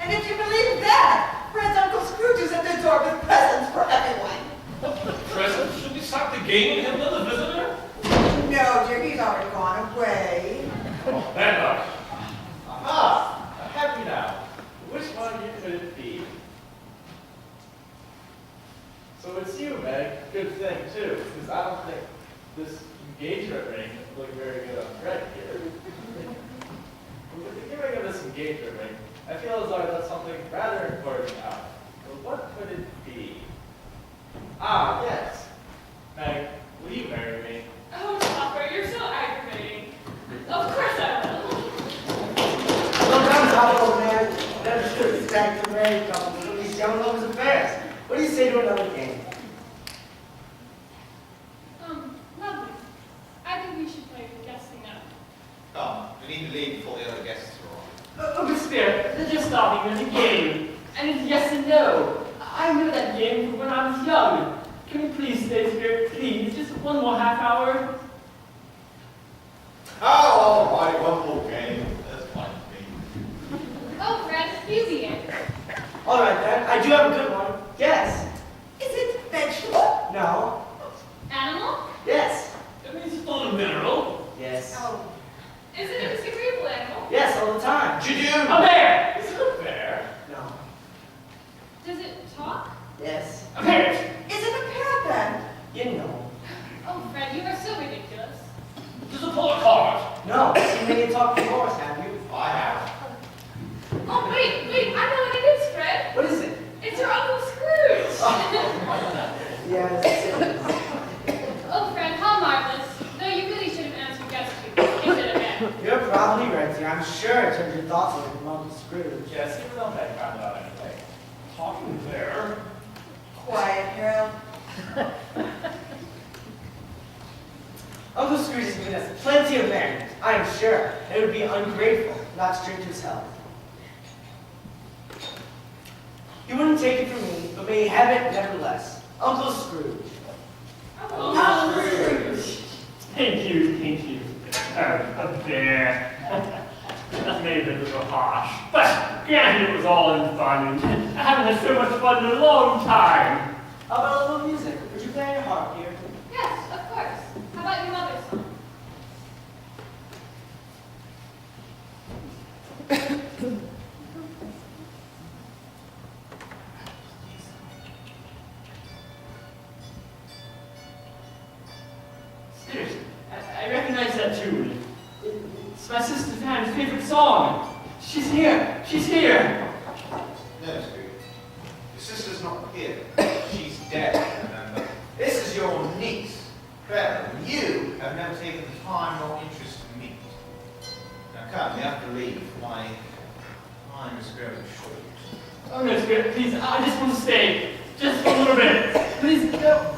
And if you believe that, Fred's Uncle Scrooge is at the door with presents for everyone. Presents? Should we start the game with him, the visitor? No, dear, he's already gone away. Oh, bad luck. Aha! I'm happy now. Which one of you could it be? So it's you, Meg. Good thing, too, because I don't think this engagement ring would look very good on Fred here. With the giving of this engagement ring, I feel as though I left something rather important out. But what could it be? Ah, yes. Meg, will you marry me? Oh, Topper, you're so aggravating. Of course I will. Sometimes I old man never should expect a married couple from these young lovers' affairs. What do you say to another game? Lovely. I think we should play guessing now. Come, we need to leave before the other guests are on. Oh, but Spirit, they're just starting with a game. And it's yes and no. I know that game from when I was young. Can we please stay, Spirit? Please, just one more half hour. Oh, all right, one more game. That's fine with me. Oh, Fred, you begin. All right, then. I do have a good one. Yes. Is it vegetable? No. Animal? Yes. It means it's not a mineral. Yes. Oh, Is it a disagreeable animal? Yes, all the time. A bear! Is it a bear? No. Does it talk? Yes. A parrot! is it a parrot then? You know. Oh, Fred, you are so ridiculous. Does it pull a card? No. You made it talk before us, have you? I have. Oh, wait, I know what it is, Fred. What is it? It's your Uncle Scrooge. Yes, it is. Oh, Fred, how marvelous. No, you really should have answered yes to. Is it a bear? You're probably right, dear. I'm sure it turns your thoughts away from Uncle Scrooge. Yes, you know Meg found out anyway. Talking bear? Quiet, Harold. Uncle Scrooge has given us plenty of merriment, I am sure, and it would be ungrateful not to drink to his health. He wouldn't take it from me, but may he have it nevertheless. Uncle Scrooge. Uncle Scrooge. Thank you. A bear. That may have been a little harsh, but granted it was all in fun, and I haven't had so much fun in a long time. How about a little music? Would you play your harp, dear? Yes, of course. How about your mother's song? Seriously, I recognize that tune. It's my sister Van's favorite song. She's here. No, Scrooge. Your sister's not here. She's dead, remember. This is your niece, Clara, and you have never taken the time or interest to meet. Now come, you have to leave. My time is growing short. Oh no, Spirit, please, I just want to stay. Just for a little bit. Please, no.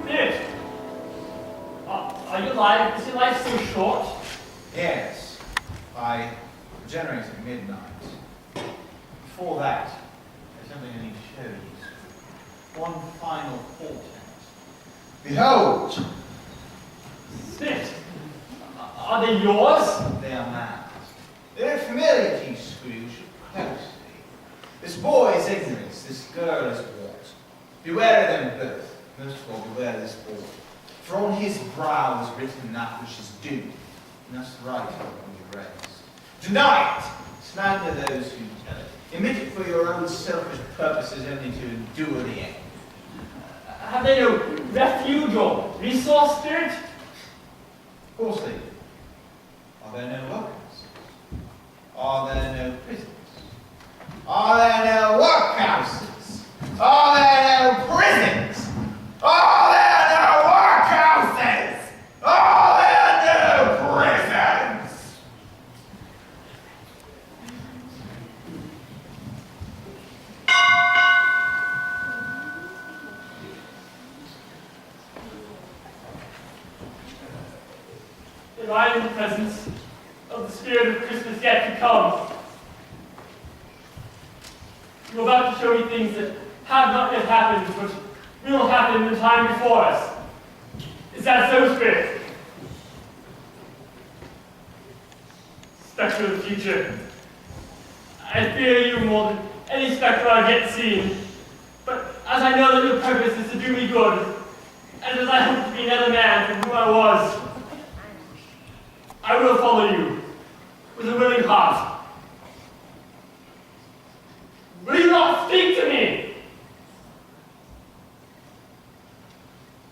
Spirit! Are you alive? Is your life so short? Yes, I regenerate at midnight. Before that, there's something I need to show you. One final portent. Behold! Spirit, are they yours? They are mine. They're familiar to you, Scrooge, closely. This boy is ignorance, this girl is what. Beware of them both. Most of all, beware of this boy. For on his brow is written that which is due. You must write it on your raised. Deny it! Slander those who tell it. Emit it for your own selfish purposes only to endure the end. Have they no refuge or resource, Spirit? Of course they do. Are there no workhouses? Are there no prisons? Are there no workhouses? Are there no prisons? Are there no workhouses? Are there no prisons? Am I in the presence of the spirit of Christmas yet to come? You're about to show me things that have not yet happened, but will happen in the time before us. Is that so, Spirit? Spectre of the future, I fear you more than any spectre I've yet seen. But as I know that your purpose is to do me good, and as I hope to be another man from who I was, I will follow you with a willing heart. Will you not speak to me?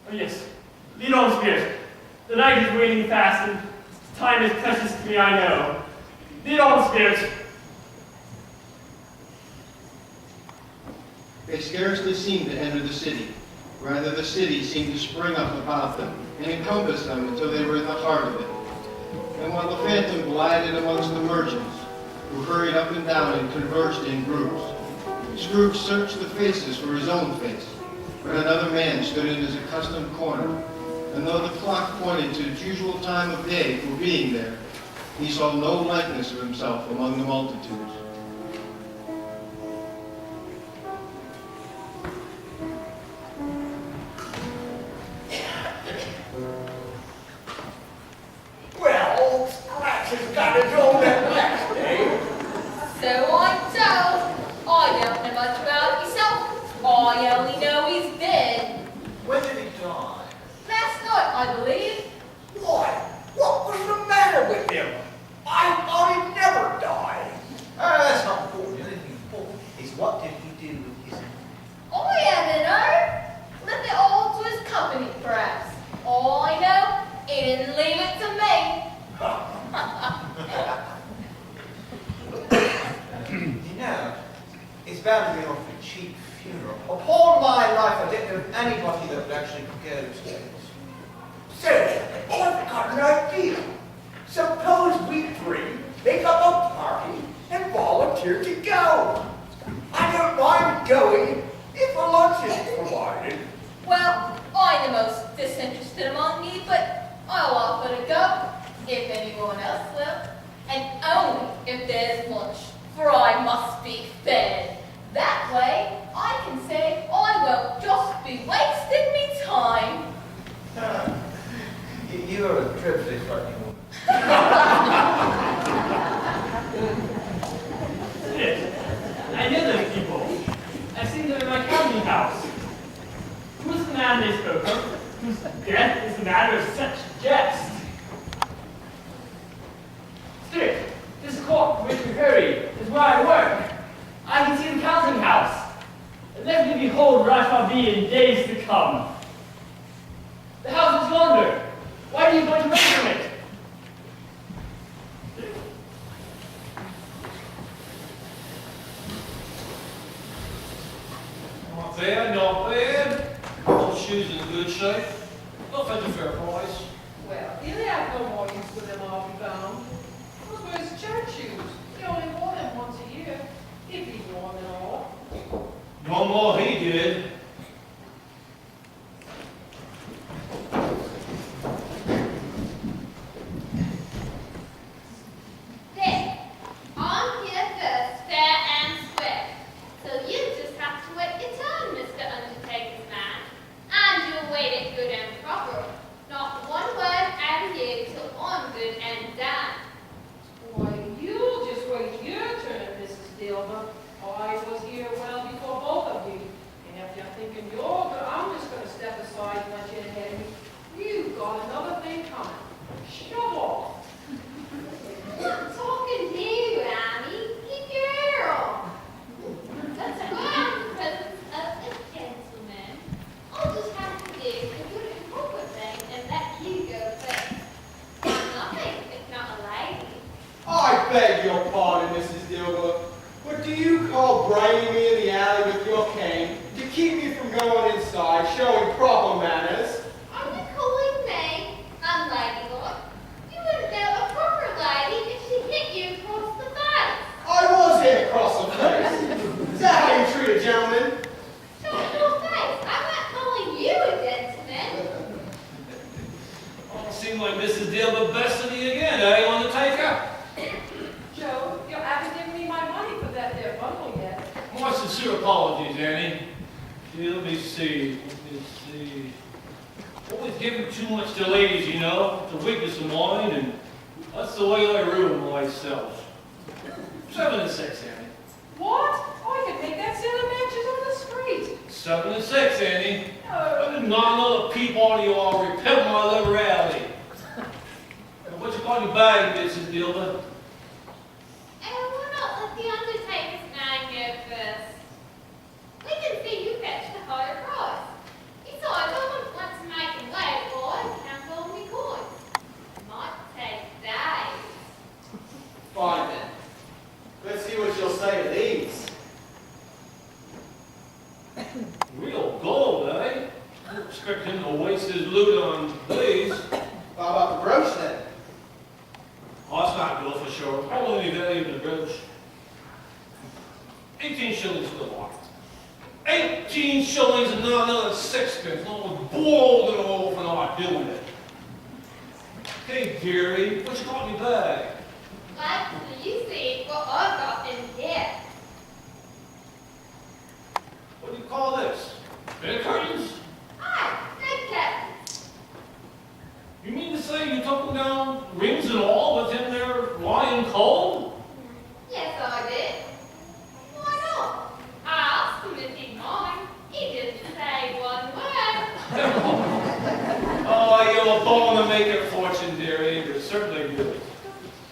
Oh yes, lead on, Spirit. The night is waning fast, and time is precious to me, I know. Lead on, Spirit. They scarcely seemed to enter the city. Rather, the city seemed to spring up about them and encompass them until they were in the heart of it. And while the phantom glided amongst the merchants, who hurried up and down and conversed in groups, Scrooge searched the faces for his own face, but another man stood in his accustomed corner, and though the clock pointed to its usual time of day for being there, he saw no likeness of himself among the multitudes. Well, old Scratch has got his own that last day. So I'm told. I don't know much about himself. I only know he's dead. When did he die? Last night, I believe. Why? What was the matter with him? I thought he'd never die. That's not important. The only thing important is what did he do with his... I haven't heard. Left it all to his company, perhaps. All I know, he didn't leave it to me. You know, it's bound to be off a cheap funeral. Upon my life, I didn't know anybody that would actually go to it. Say, I've got an idea. Suppose we three make up a party and volunteer to go. I don't mind going if a lunch is provided. Well, I'm the most disinterested among you, but I'll offer to go if anyone else will. And only if there's lunch, for I must be fed. That way, I can say I won't just be wasting me time. You are a dreadfully frightening woman. Spirit, I know those people. I've seen them in my counting house. Who's the man they spoke of, whose death is the matter of such jest? Spirit, this court which we hurry is where I work. I can see the counting house. And let me behold where I shall be in days to come. The house is yonder. Why do you go away from it? Not bad, not bad. All shoes in good shape. Not at a fair price. Well, he'll have no more use for them, I'll be bound. Those were his church shoes. He only wore them once a year, if he wore them at all. No more he did. There. On here first, fair and square. So you just have to wait your turn, Mr. Undertaker's man. And you'll wait it good and proper. Not one word out of you till I'm good and done. Why, you'll just wait your turn, Mrs. Dilber. I was here well before both of you. And if you're thinking you're good, I'm just going to step aside and let you ahead of me. You've got another thing coming. Shove off. I'm talking to you, Annie. Keep your hair on. That's why I'm the presence of a gentleman. I'll just have to do a good and proper thing and let you go first. I'm nothing if not a lady. I beg your pardon, Mrs. Dilber, but do you call braining me in the alley with your cane to keep me from going inside, showing proper manners? Are you calling me unladylike? You wouldn't know a proper lady if she hit you across the face. I was hit across the face. Is that how you treat a gentleman? Shut your face. I'm not calling you a gentleman. Oh, seems like Mrs. Dilber bested you again, eh, Undertaker? Joe, you haven't given me my money for that there bundle yet. My sincere apologies, Annie. Here, let me see. Always giving too much to ladies, you know. It's a weakness of mine, and that's the way I rule myself. 7 and 6, Annie. loot on these. How about the brooch then? Oh, it's not good for sure. Probably any value in the brooch. 18 shillings for the lock. 18 shillings and not another sixpence. No one boiled it all for not doing it. Hey, dearie, what you got in your bag? Glad to you see what I've got in here. What do you call this? Bed curtains? Ah, bed curtains. You mean to say you took them down, rings and all, with him there lying cold? Yes, I did. Why not? I asked him if he'd mind. He didn't say one word. Oh, you're born to make your fortune, dearie. You certainly do.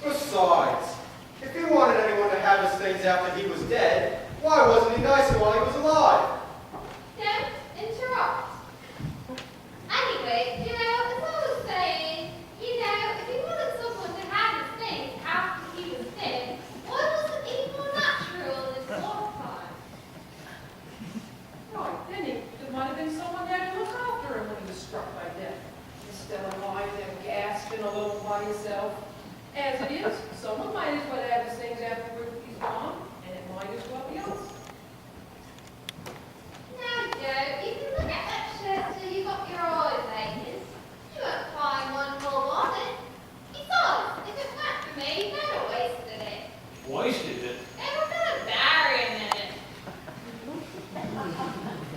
Besides, if he wanted anyone to have his things after he was dead, why wasn't he nicer while he was alive? Don't interrupt. Anyway, as I was saying, if he wanted someone to have his things after he was dead, why wasn't he more natural in his lifetime? Right, then there might have been someone there to look after him when he was struck by death. Instead of lying there gasping alone by himself. As it is, someone might as well have his things after he's gone, and it might as well be us. Now, Joe, you can look at that shirt till you got your eyes aching. You won't find one more on it. Besides, if it weren't for me, they'd have wasted it. Wasted it. They were going to bury him in it.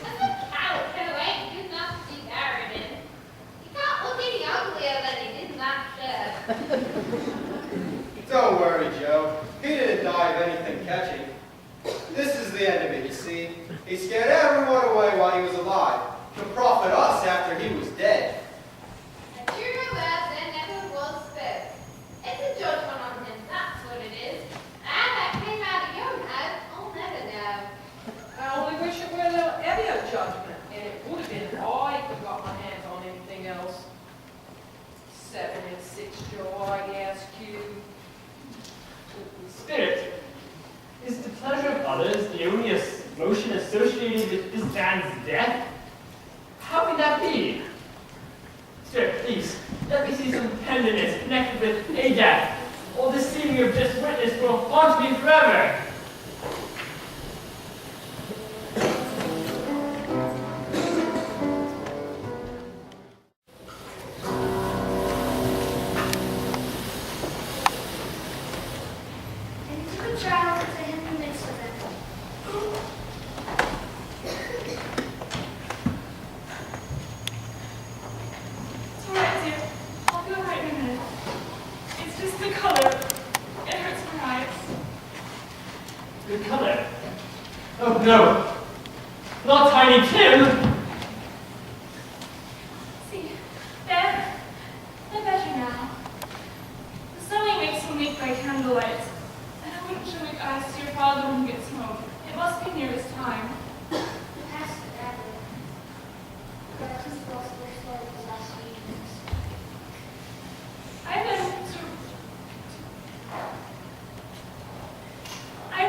And the calico ain't good enough to be buried in. You can't look any uglier than he did in that shirt. Don't worry, Joe. He didn't die of anything catching. This is the end of it, you see. He scared everyone away while he was alive, to profit us after he was dead. A truer word than never was spoke. It's a judgment on him, that's what it is. How that came out of your mouth, I'll never know. I only wish it were a little heavier judgment, and it would have been if I could got my hands on anything else. 7 and 6 Joe, I ask you. Spirit, is the pleasure of others the only emotion associated with this man's death? How can that be? Spirit, please, let me see some tenderness connected with a death. All this scene you have just witnessed will haunt me forever. And he took a child to him in the midst of it. It's all right, dear. I'll be all right in a minute. It's just the color. It hurts my eyes. The color? Oh no! Not Tiny Tim! See, they're better now. The sewing makes him weak by candlelight, and I wouldn't show my eyes to your father when he gets home. It must be near his time. The pastor added, but he's lost their soul the last few years. I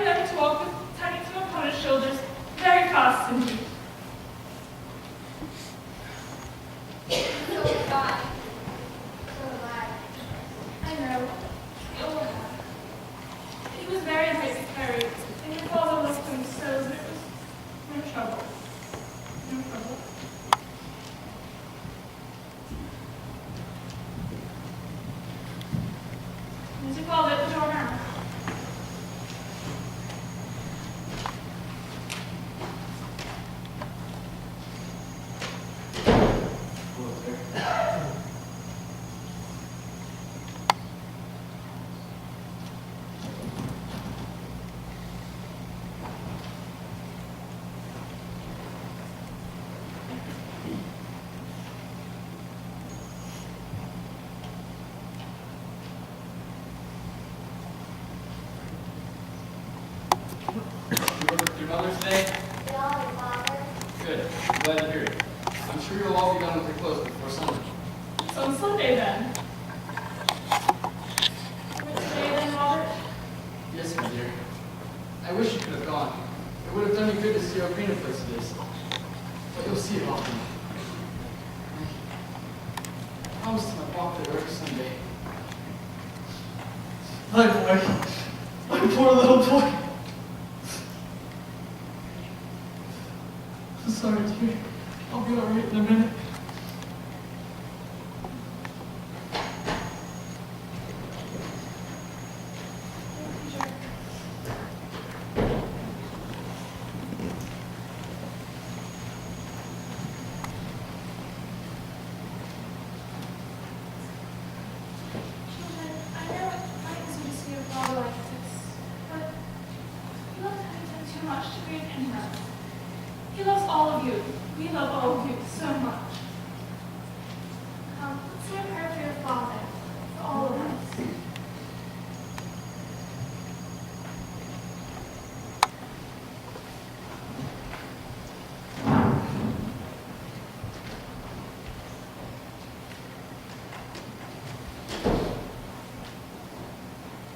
learned to walk with Tiny Tim upon his shoulders very fast indeed. So was I. So am I. I know. We all have. He was very light to carry, and your father loved him so that it was no trouble. No trouble. There's your father at the door now. You work with your mother today? They all are Father. Good. I'm glad to hear it. I'm sure you'll all be done with your clothes before summer. It's on Sunday then. But today then, Robert? Yes, my dear. I wish you could have gone. It would have done me good to see how green a place it is. But you'll see it often. promised him I'd walk there every Sunday. My boy. My poor little boy. I'm sorry, dear. I'll be alright in a minute. He loves all of you. We love all of you so much. Let's say a prayer for your father, for all of us.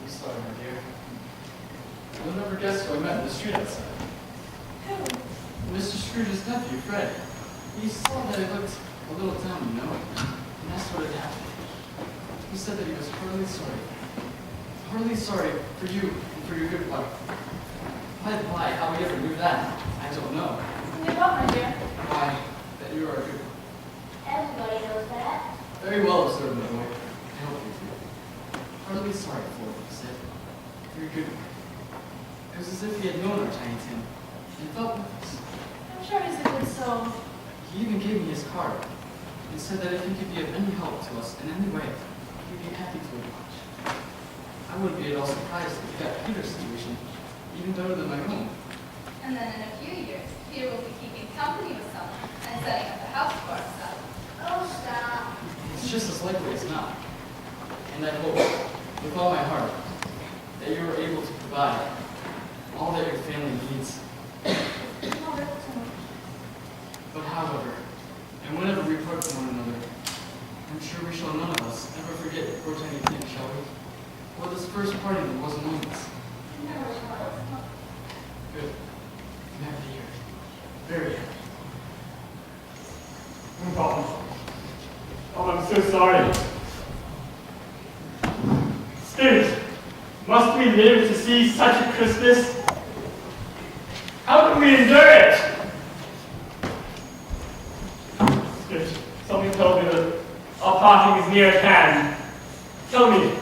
I'm sorry, my dear. You'll never guess who I met in the street outside. Who? Mr. Scrooge's nephew, Fred. He saw that I looked a little down, and that's what had happened. He said that he was heartily sorry for you and for your good wife. By the by, how we ever knew that, I don't know. Knew what, my dear? Why, that you are a good one. Everybody knows that. Very well observed, my boy. I hope you do. Heartily sorry for it, he said. For your good one. It was as if he had known our Tiny Tim and felt with us. I'm sure he's a good soul. He even gave me his card and said that if he could be of any help to us in any way, he'd be happy to oblige. I wouldn't be at all surprised if he got Peter's situation even better than my own. And then in a few years, Peter will be keeping company with someone and setting up a house for himself. Oh, stop. It's just as likely as not. And I hope, with all my heart, that you are able to provide all that your family needs. But however, and whenever we part from one another, I'm sure we shall none of us ever forget poor Tiny Tim, shall we? Or this first parting that was among us. Good. I'm happy to hear it. Very happy. Oh, I'm so sorry. Spirit, must we live to see such a Christmas? How can we endure it? Spirit, something told me that our parting is near at hand. Tell me,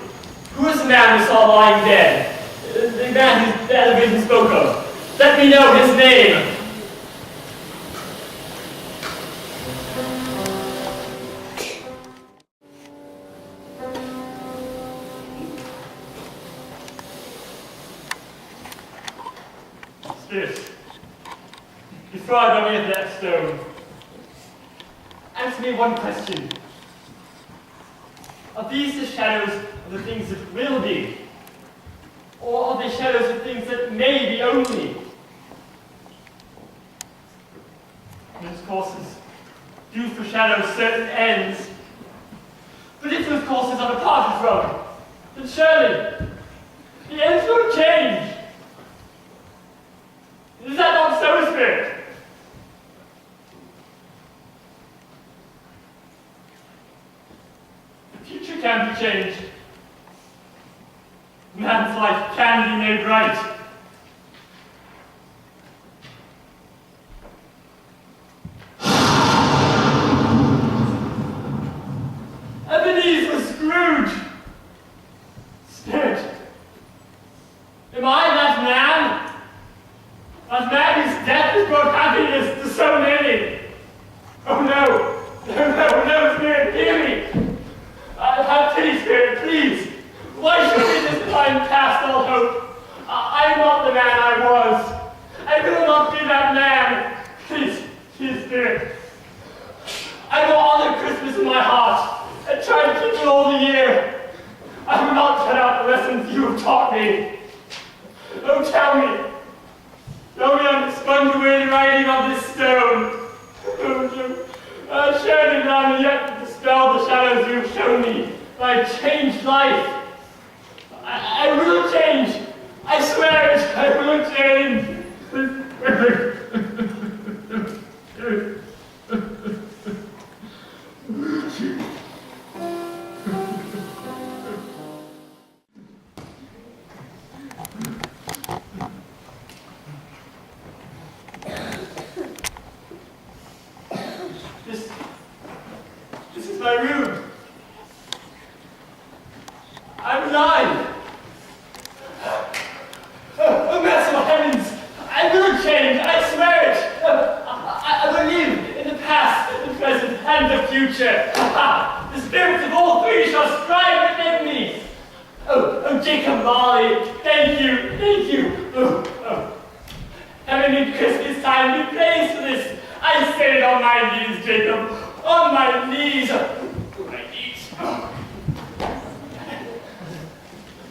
who is the man we saw lying dead? The man whose vision spoke of. Let me know his name. Spirit, before I go near that stone, answer me one question. Are these the shadows of the things that will be? Or are they shadows of things that may be only? Those courses do foreshadow certain ends. But if those courses are departed from, then surely the ends will change. Is that not so, Spirit? The future can be changed. Man's life can be made right. Ebenezer Scrooge! Spirit, am I that man? That man whose death has brought happiness to so many? Oh no! No, Spirit, hear me! Have pity, Spirit, please! Why should we this time past all hope? I am not the man I was. I will not be that man. Please, Spirit. I will honor Christmas in my heart and try to keep it all the year. I will not cut out the lessons you have taught me. Oh, tell me I'm sponged away the writing on this stone. Surely none yet to dispel the shadows you have shown me. My changed life. I will change. I swear it. I will change. future. The spirits of all three shall strive within me. Oh, Jacob Marley, thank you. Having been Christmas time, be praised for this. I said it on my knees, Jacob, on my knees. My knees.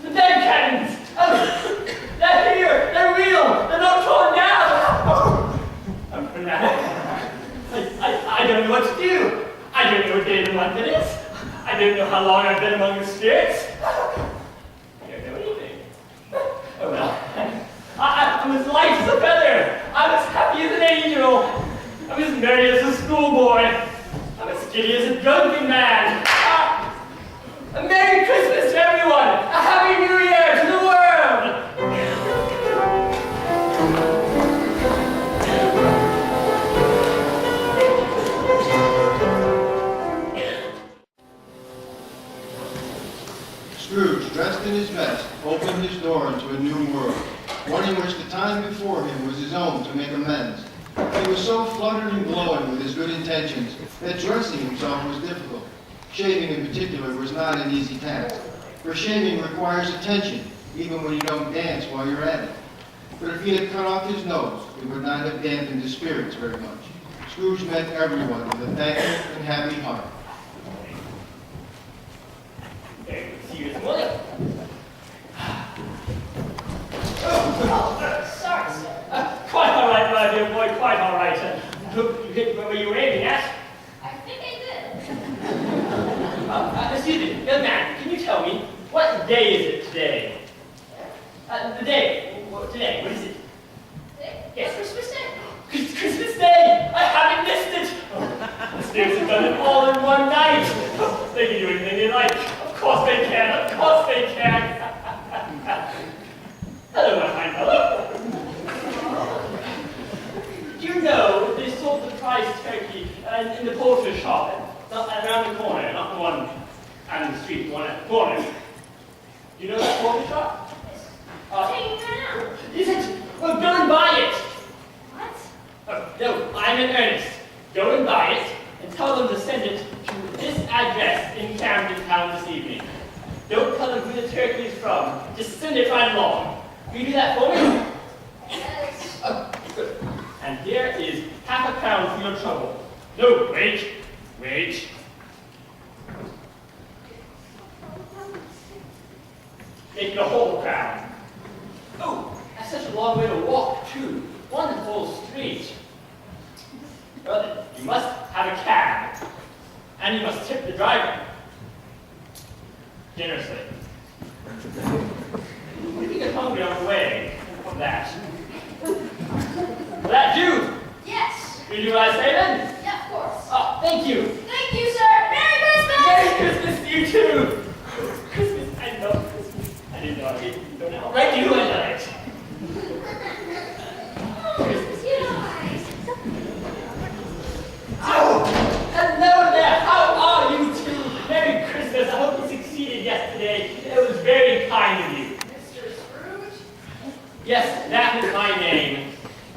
The dead cannons. They're here. They're real. They're not torn down. I'm fanatic. I don't know what to do. I don't know what day of the month it is. I don't know how long I've been among the spirits. I don't know anything. Oh well. I'm as light as a feather. I'm as happy as an angel. I'm as merry as a schoolboy. I'm as giddy as a drunken man. A Merry Christmas to everyone! A Happy New Year to the world! Scrooge, dressed in his best, opened his door into a new world, one in which the time before him was his own to make amends. He was so fluttered and glowing with his good intentions that dressing himself was difficult. Shaving in particular was not an easy task, for shaving requires attention, even when you don't dance while you're at it. But if he had cut off his nose, it would not have dampened his spirits very much. Scrooge met everyone with a thankful and happy heart. Very good to see you this morning. Sorry, sir. Quite all right, my dear boy, quite all right. You hit where you were aiming at. I think I did. Excuse me, young man, can you tell me, what day is it today? The day. Today, what is it? Today? Yes. Christmas Day. It's Christmas Day! I haven't missed it! The spirits have done it all in one night. They can do anything they like. Of course they can. Of course they can. Hello, my fine fellow. Do you know they sold the prize turkey in the poultry shop around the corner, not the one on the street, the one at the corner? Do you know that poultry shop? Taking it out. Is it? Well, go and buy it. What? No, I'm in earnest. Go and buy it, and tell them to send it to this address in Camden Town this evening. Don't tell them who the turkey is from. Just send it right along. Will you do that for me? Yes. Good. And here is £50 for your trouble. No, wait. Make it a whole crown. Oh, that's such a long way to walk, too. One whole street. Well then, you must have a cab. And you must tip the driver. Generously. If you get hungry on the way, of that. Will that do? Yes. Will you do what I say then? Yeah, of course. Oh, thank you. Thank you, sir. Merry Christmas! Merry Christmas to you too! Christmas, I love Christmas. I didn't know I didn't know now. Right, you and I. Christmas, You guys. Oh, hello there. How are you two? Merry Christmas. I hope you succeeded yesterday. It was very kind of you. Mr. Scrooge? Yes, that is my name.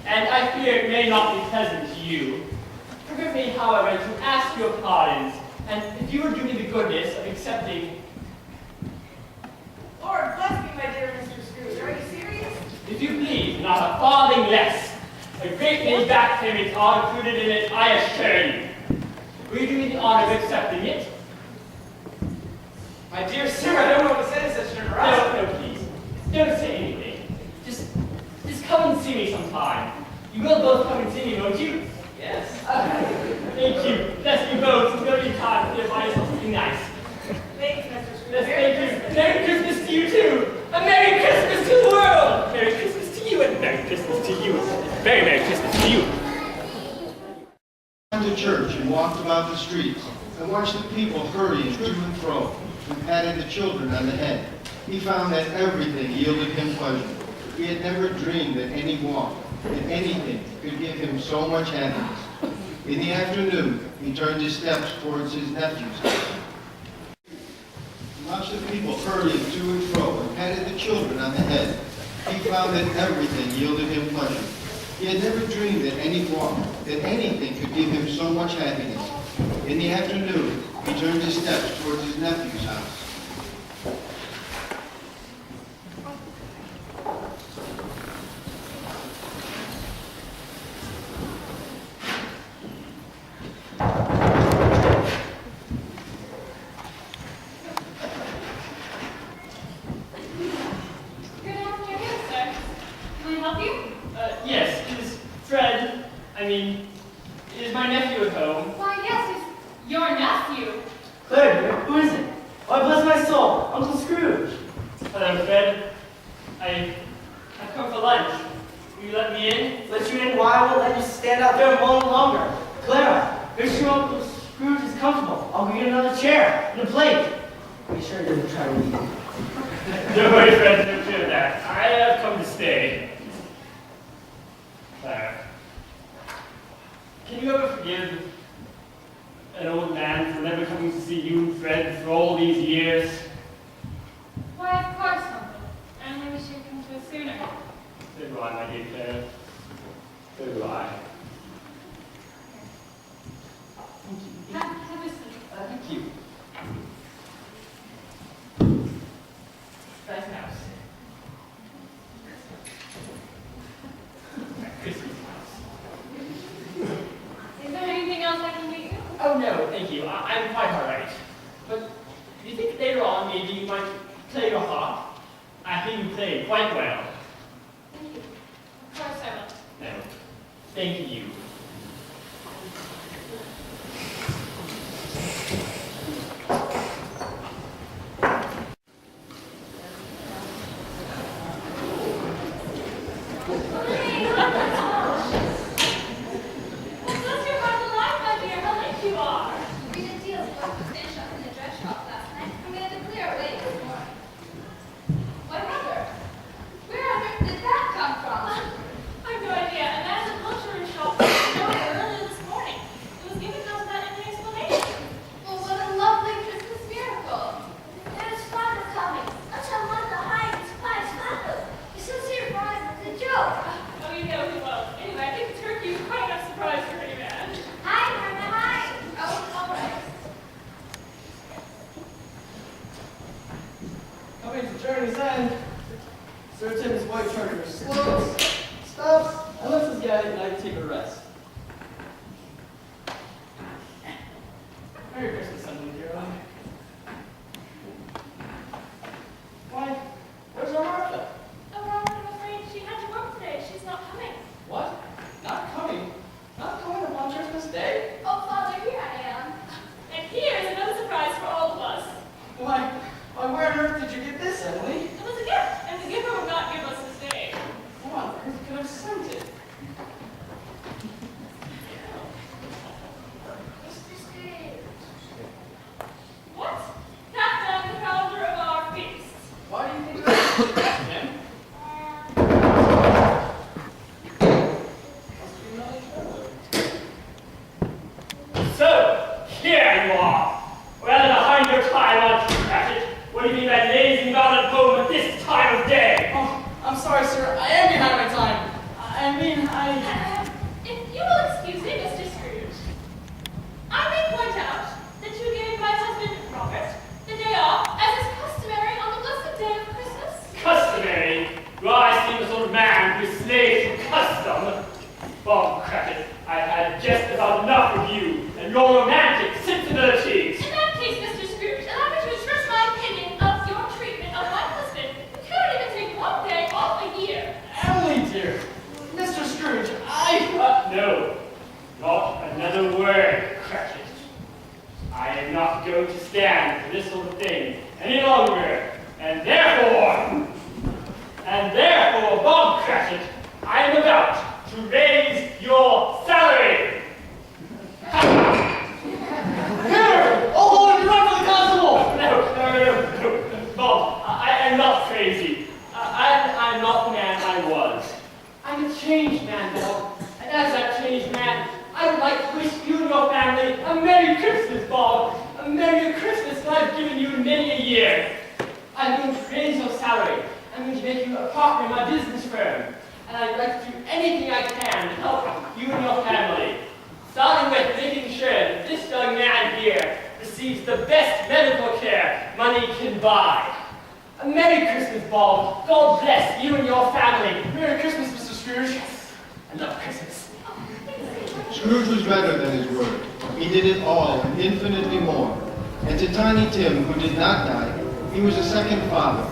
And I fear it may not be pleasant to you. Forgive me, however, to ask your pardons, and if you would do me the goodness of accepting. Lord bless me, my dear Mr. Scrooge. Are you serious? If you please, not a farthing less. A great many back payments are included in it, I assure you. Will you do me the honor of accepting it? My dear sir, I don't know what to say to such an interruption. No, please. Don't say anything. Just come and see me sometime. You will both come and see me, won't you? Yes. Thank you. Bless you both. It's going to be time to buy yourself something nice. Thanks, Mr. Scrooge. Yes, thank you. Merry Christmas to you too. A Merry Christmas to the world. Merry Christmas to you and Merry Christmas to you. Very Merry Christmas to you. He went to church and walked about the streets and watched the people hurrying to and fro and patted the children on the head. He found that everything yielded him pleasure. He had never dreamed that any walk, that anything could give him so much happiness. In the afternoon, he turned his steps towards his nephew's house. He watched the people hurrying to and fro and patted the children on the head. He found that everything yielded him pleasure. He had never dreamed that any walk, that anything could give him so much happiness. In the afternoon, he turned his steps towards his nephew's house. Good afternoon, sir. Can I help you? Yes, is Fred, is my nephew at home? Why, yes, it's your nephew. Claire, dear, who is it? Oh, bless my soul, Uncle Scrooge. Hello, Fred. I've come for lunch. Will you let me in? Let you in? Why? I won't let you stand out there a moment longer. Clara, make sure Uncle Scrooge is comfortable. I'll go get another chair and a plate. Be sure he doesn't try to eat it. Don't worry, Fred, don't fear that. I have come to stay. Clara, can you ever forgive an old man for never coming to see you and Fred for all these years? Why, of course, Uncle. I only wish you'd come to us sooner. So do I, my dear Clara. So do I. Have a seat. Thank you. Nice house. Christmas house. Is there anything else I can do you? Oh no, thank you. I'm quite all right. But do you think later on maybe you might play your harp? I think you play quite well. Thank you. Of course I will. No, thank you. Bless your heart alive, my dear. How late you are. Rita Deals left to finish up in the dress shop last night. I'm going to clear away this morning. Why, mother, where on earth did that come from? I've no idea. A man in the grocery shop earlier this morning. It was given us that in the explanation. Well, what a lovely Christmas miracle. There's father coming. Let's have one of the highest spice father. He's so surprised it's a joke. Oh, you know he was. Anyway, I think the turkey is quite enough surprise for any man. Hi, Brenda, hi. Oh, all right. Coming to journey's end. Sir Tim's white charger slows, stops, and lets us guide and I take a rest. Merry Christmas, Emily, dear. Why, where's our Martha? Oh, Robert, I'm afraid she had to work today. She's not coming. What? Not coming? Not coming upon Christmas Day? Oh, Father, here I am. And here is another surprise for all of us. Why, where on earth did you get this, Emily? It was a gift, and the giver would not give us this day. Who on earth could have sent it? Mr. Scrooge. What? That man, the founder of our feast. Why do you think that, Tim? Must be another traveler. So, here you are. Rather behind your time, aren't you, Cratchit? What do you mean by lazing about at home at this time of day? Oh, I'm sorry, sir. I am behind my time. If you will excuse me, Mr. Scrooge, I may point out that you gave my husband, Robert, the day off, as is customary on the blessed day of Christmas. Customary? Do I seem the sort of man who is slave to custom? Bob Cratchit, I've had just about enough of you and your romantic sensibilities. In that case, Mr. Scrooge, allow me to express my opinion of your treatment of my husband, who cannot even take one day off a year. Emily, dear. Mr. Scrooge, No, not another word, Cratchit. I am not going to stand for this sort of thing any longer, and therefore, Bob Cratchit, I am about to raise your salary. here! Oh, you're not for the constable! No, Bob, I am not crazy. I'm not the man I was. I'm a changed man, Bob. And as that changed man, I would like to wish you and your family a Merry Christmas, Bob. A Merry Christmas that I've given you in many a year. I'm going to raise your salary. I'm going to make you a partner in my business firm. And I'd like to do anything I can to help you and your family. Starting with making sure that this young man receives the best medical care money can buy. A Merry Christmas, Bob. God bless you and your family. Merry Christmas, Mr. Scrooge. I love Christmas. Scrooge was better than his word. He did it all and infinitely more. And to Tiny Tim, who did not die, he was a second father.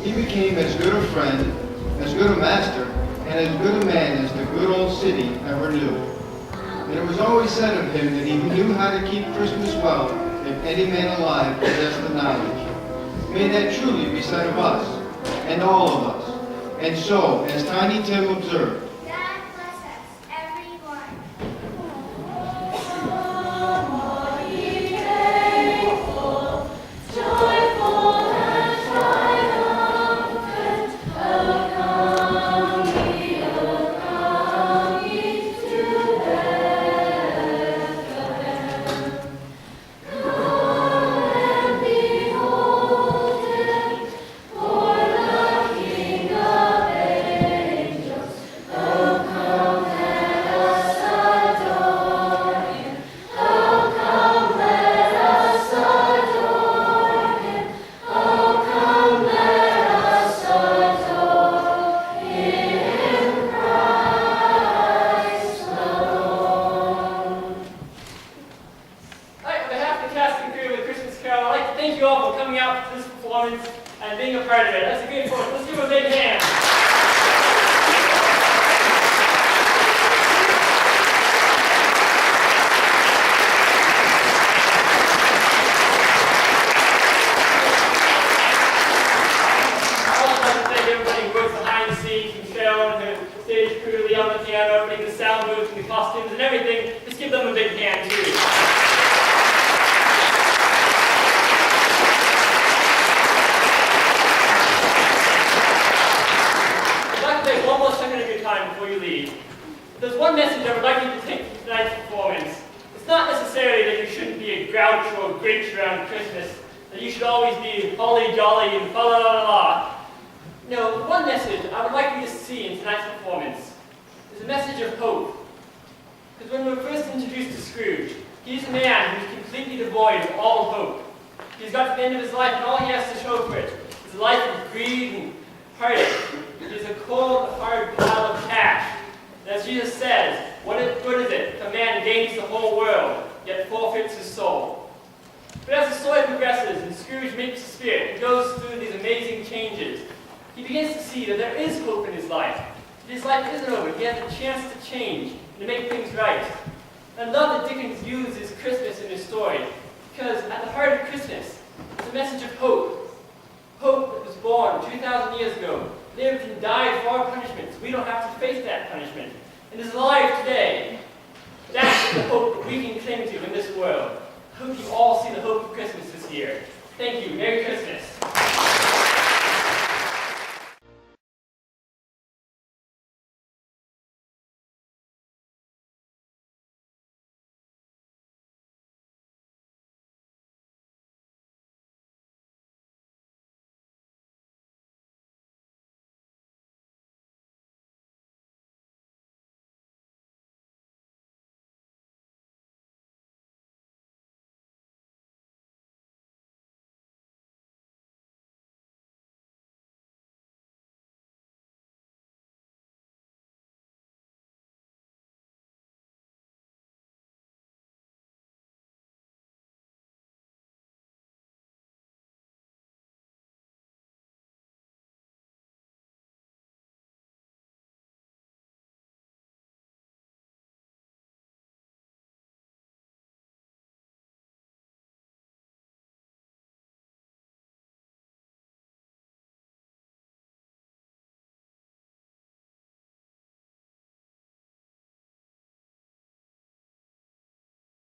He became as good a friend, as good a master, and as good a man as the good old city ever knew. And it was always said of him that he knew how to keep Christmas well if any man alive possessed the knowledge. May that truly be said of us, and all of us. And so, as Tiny Tim observed, God bless us, everyone. Hope you all see the hope of Christmas this year. Thank you. Merry Christmas.